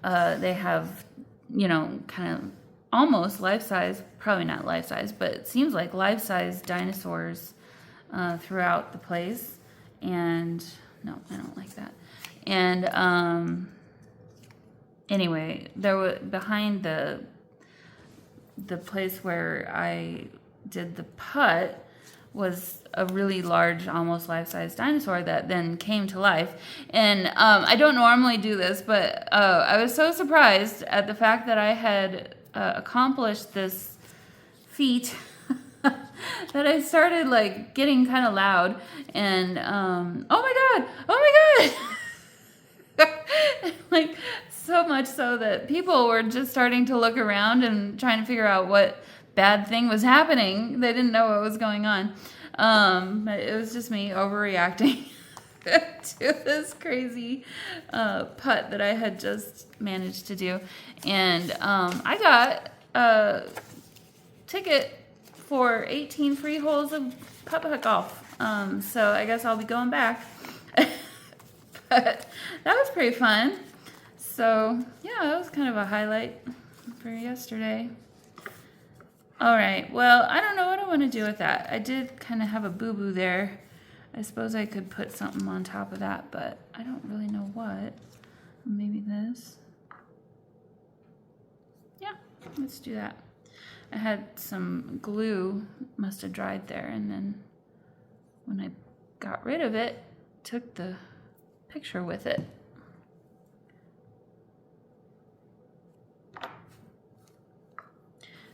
they have, you know, kind of almost life-size, probably not life-size, but it seems like life-size dinosaurs throughout the place. And no, I don't like that. And anyway, there was behind the place where I did the putt was a really large, almost life-size dinosaur that then came to life. And I don't normally do this, but I was so surprised at the fact that I had accomplished this feat that I started like getting kind of loud and oh my god, like so much so that people were just starting to look around and trying to figure out what bad thing was happening. They didn't know what was going on, but it was just me overreacting to this crazy putt that I had just managed to do. And I got a ticket for 18 free holes of putt-putt golf. So I guess I'll be going back. But that was pretty fun. So yeah, that was kind of a highlight for yesterday. All right, well, I don't know what I want to do with that. I did kind of have a boo-boo there. I suppose I could put something on top of that, but I don't really know what. Maybe this. Yeah, let's do that. I had some glue, must have dried there, and then when I got rid of it, took the picture with it.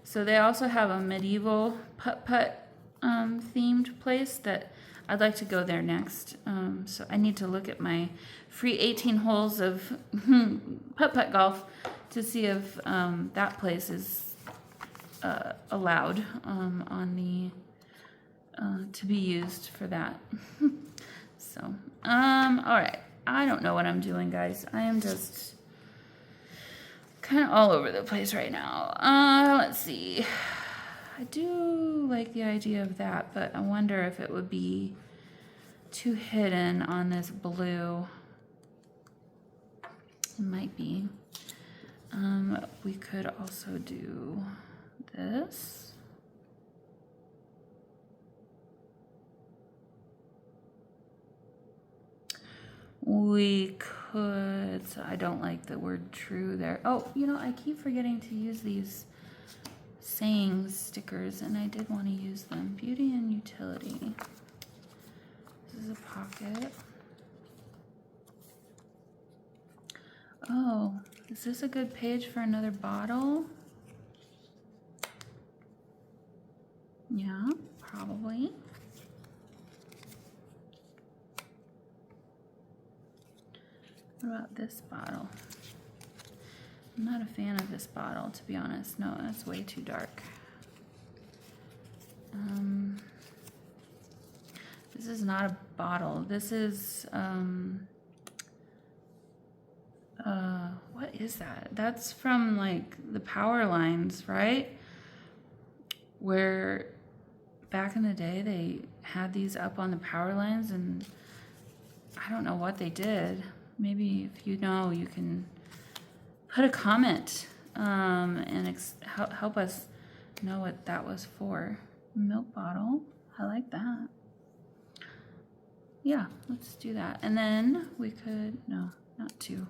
So they also have a medieval putt-putt themed place that I'd like to go there next. So I need to look at my free 18 holes of putt-putt golf to see if that place is allowed on the to be used for that. So all right, I don't know what I'm doing, guys. I am just kind of all over the place right now. Let's see. I do like the idea of that, but I wonder if it would be too hidden on this blue. It might be. We could also do this. We could, so I don't like the word true there. Oh, you know, I keep forgetting to use these sayings stickers, and I did want to use them. Beauty and utility. This is a pocket. Oh, is this a good page for another bottle? Yeah, probably. What about this bottle? I'm not a fan of this bottle, to be honest. No, that's way too dark. This is not a bottle. This is, what is that? That's from like the power lines, right? Where back in the day they had these up on the power lines, and I don't know what they did. Maybe if you know, you can put a comment and help us know what that was for. Milk bottle. I like that. Yeah, let's do that. And then we could, no, not two.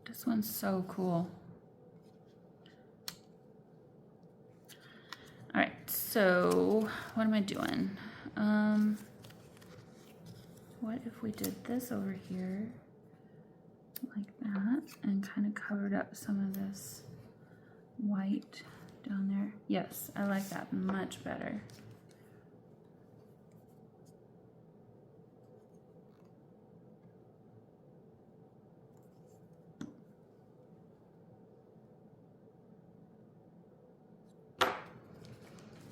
This one's so cool. All right, so what am I doing? What if we did this over here like that and kind of covered up some of this white down there? Yes, I like that much better.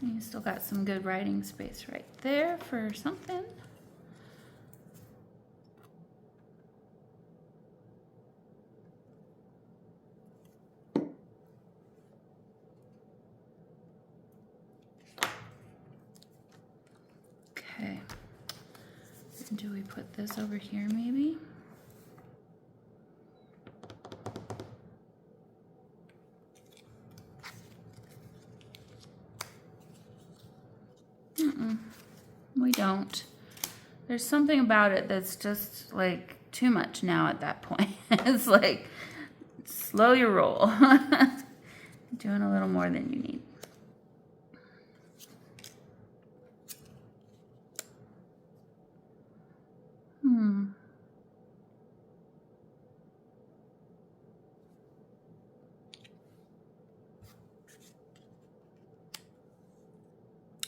And you still got some good writing space right there for something. Okay. And do we put this over here maybe? We don't. There's something about it that's just like too much now at that point. It's like, slow your roll. Doing a little more than you need.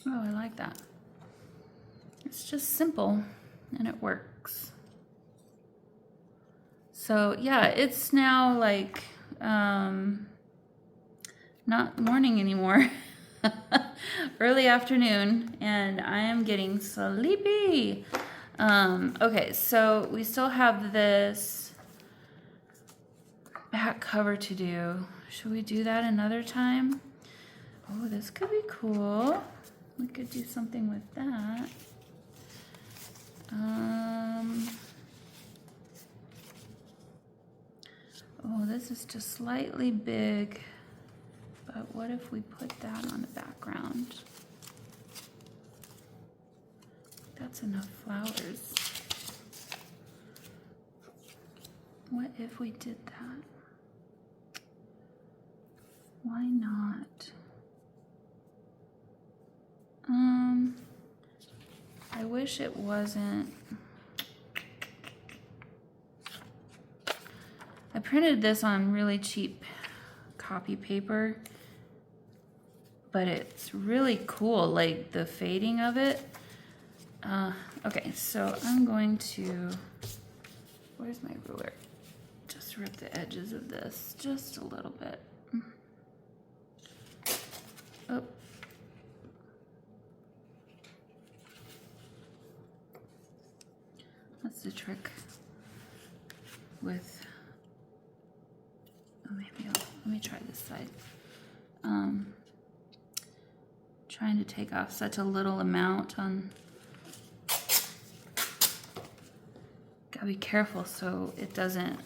Oh, I like that. It's just simple and it works. So yeah, it's now like not morning anymore. Early afternoon, and I am getting sleepy. Okay, so we still have this back cover to do. Should we do that another time? Oh, this could be cool. We could do something with that. Oh, this is just slightly big, but what if we put that on the background? That's enough flowers. What if we did that? Why not? I wish it wasn't. I printed this on really cheap copy paper, but it's really cool, like the fading of it. Okay, so I'm going to Where's my ruler? Just rip the edges of this just a little bit. Oh. That's the trick with, oh, maybe let me try this side. Trying to take off such a little amount on, gotta be careful so it doesn't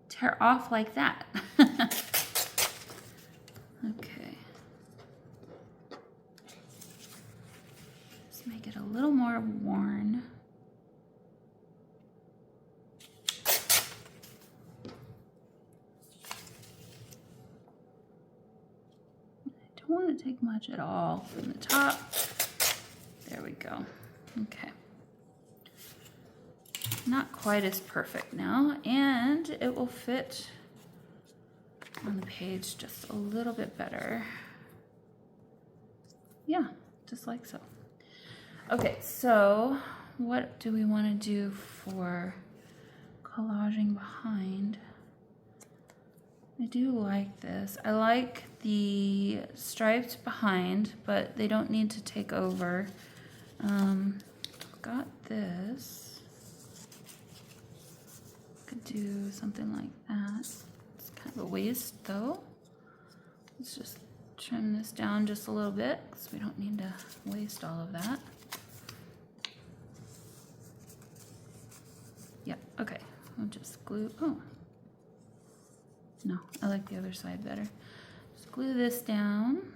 tear off like that. Okay. Let's make it a little more worn. I don't want to take much at all from the top. There we go. Okay. Not quite as perfect now, and it will fit on the page just a little bit better. Yeah, just like so. Okay, so what do we want to do for collaging behind? I do like this. I like the stripes behind, but they don't need to take over. I've got this. Could do something like that. It's kind of a waste though. Let's just trim this down just a little bit because we don't need to waste all of that. Yeah, okay. I'll just glue, oh. No, I like the other side better. Just glue this down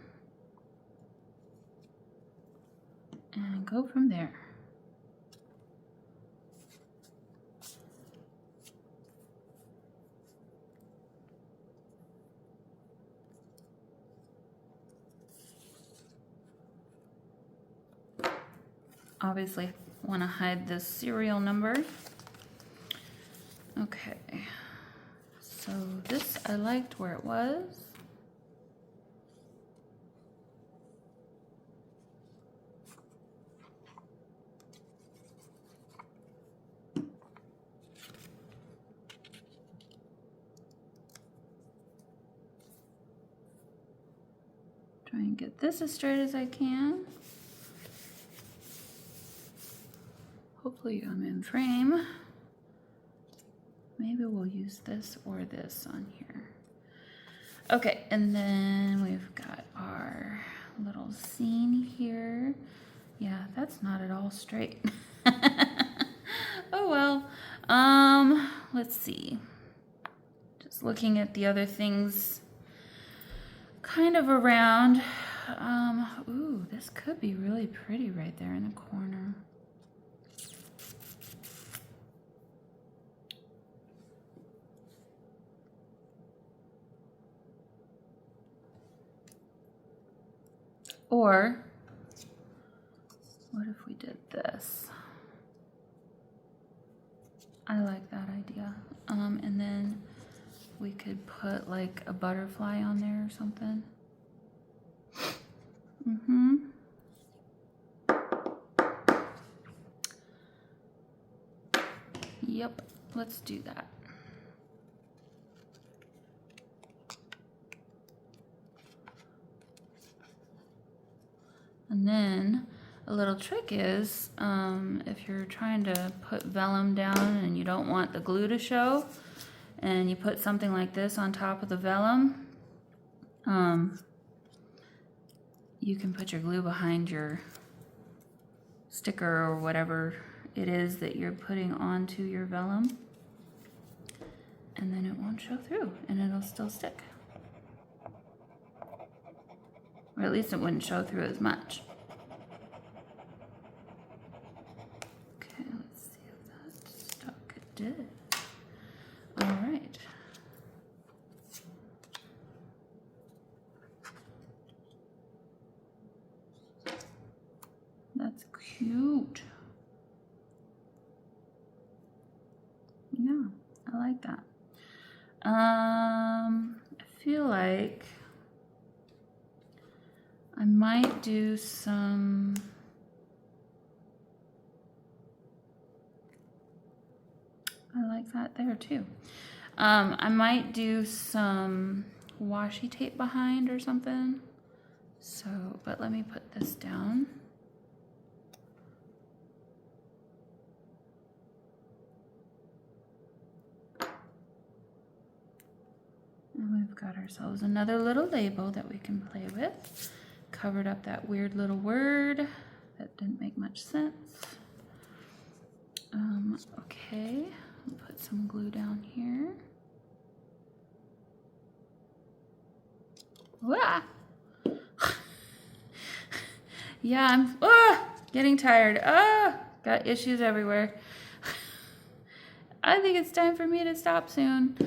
and go from there. Obviously, want to hide the serial number. Okay. So this, I liked where it was. Try and get this as straight as I can. Hopefully I'm in frame. Maybe we'll use this or this on here. Okay, and then we've got our little scene here. Yeah, that's not at all straight. Oh well. Let's see. Just looking at the other things kind of around. Ooh, this could be really pretty right there in the corner. Or, what if we did this? I like that idea. And then we could put like a butterfly on there or something. Yep, let's do that. And then a little trick is, if you're trying to put vellum down and you don't want the glue to show, and you put something like this on top of the vellum, you can put your glue behind your sticker or whatever it is that you're putting onto your vellum, and then it won't show through and it'll still stick. Or at least it wouldn't show through as much. Okay, let's see if that stuck. It did. All right. That's cute. Yeah, I like that. I feel like I might do some like that there too. I might do some washi tape behind or something. So, but let me put this down. And we've got ourselves another little label that we can play with. Covered up that weird little word that didn't make much sense. Okay, I'll put some glue down here. Wah! Yeah, I'm getting tired. Got issues everywhere. I think it's time for me to stop soon.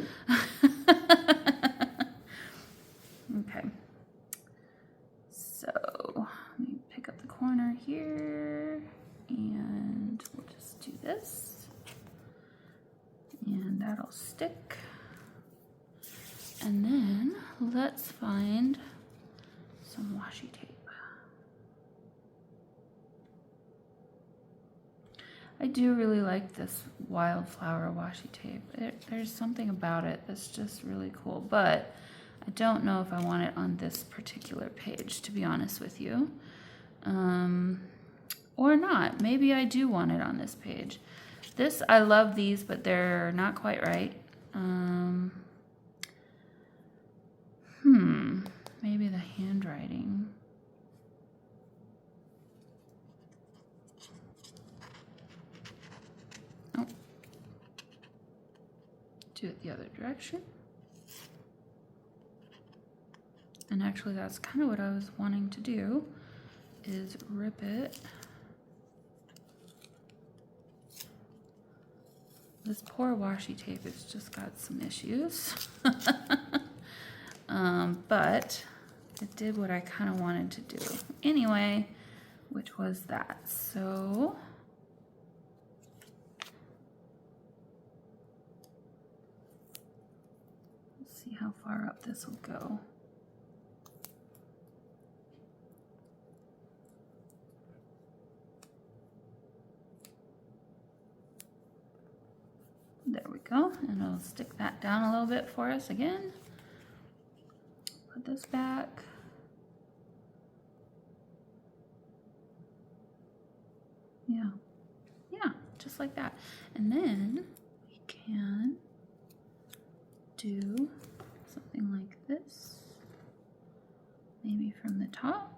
Okay. So, let me pick up the corner here, and we'll just do this. And that'll stick. And then, let's find some washi tape. I do really like this wildflower washi tape. There's something about it that's just really cool, but I don't know if I want it on this particular page, to be honest with you. Or not. Maybe I do want it on this page. This, I love these, but they're not quite right. Maybe the handwriting. Oh. Do it the other direction. And actually that's kind of what I was wanting to do, is rip it. This poor washi tape has just got some issues. But it did what I kind of wanted to do anyway, which was that. So let's see how far up this will go. There we go, and I'll stick that down a little bit for us again. Put this back. Yeah, just like that. And then we can do something like this, maybe from the top.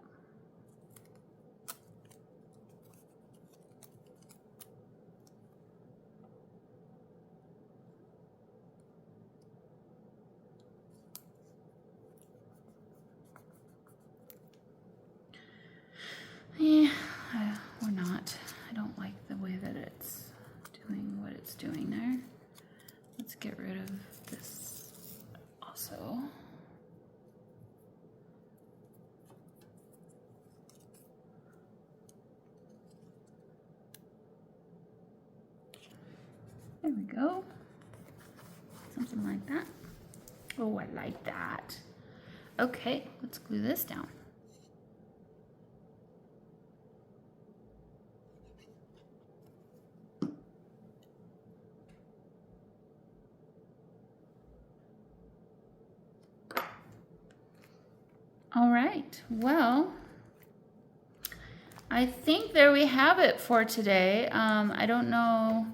Yeah, or not. I don't like the way that it's doing what it's doing there. Let's get rid of this also. There we go. Something like that. Oh, I like that. Okay, let's glue this down. All right, well, I think there we have it for today. I don't know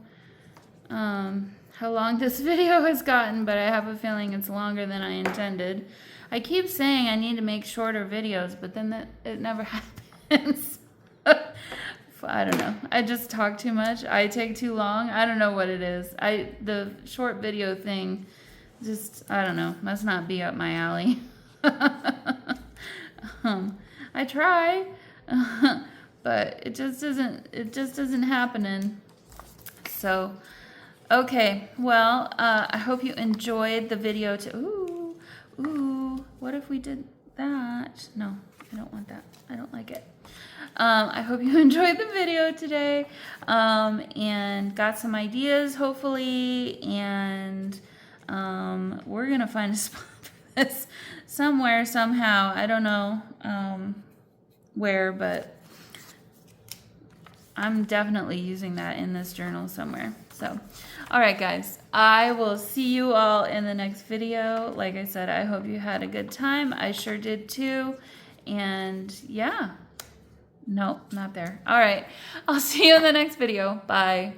how long this video has gotten, but I have a feeling it's longer than I intended. I keep saying I need to make shorter videos, but then it never happens. I don't know. I just talk too much. I take too long. I don't know what it is. The short video thing, just, I don't know, must not be up my alley. I try, but it just isn't happening. So, okay, well, I hope you enjoyed the video. Ooh, what if we did that? No, I don't want that. I don't like it. I hope you enjoyed the video today, and got some ideas, hopefully, and we're gonna find a spot for this somewhere, somehow. I don't know where, but I'm definitely using that in this journal somewhere. So, all right, guys, I will see you all in the next video. Like I said, I hope you had a good time. I sure did too. And yeah, nope, not there. All right, I'll see you in the next video. Bye.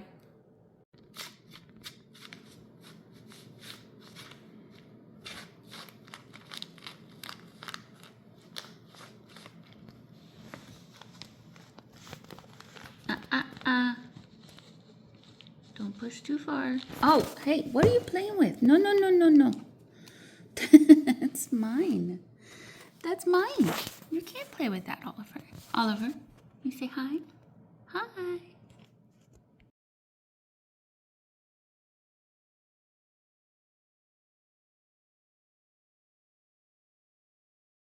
Don't push too far. Oh, hey, what are you playing with? No, no, no, no, no. That's mine. That's mine. You can't play with that, Oliver. Oliver, you say hi? Hi.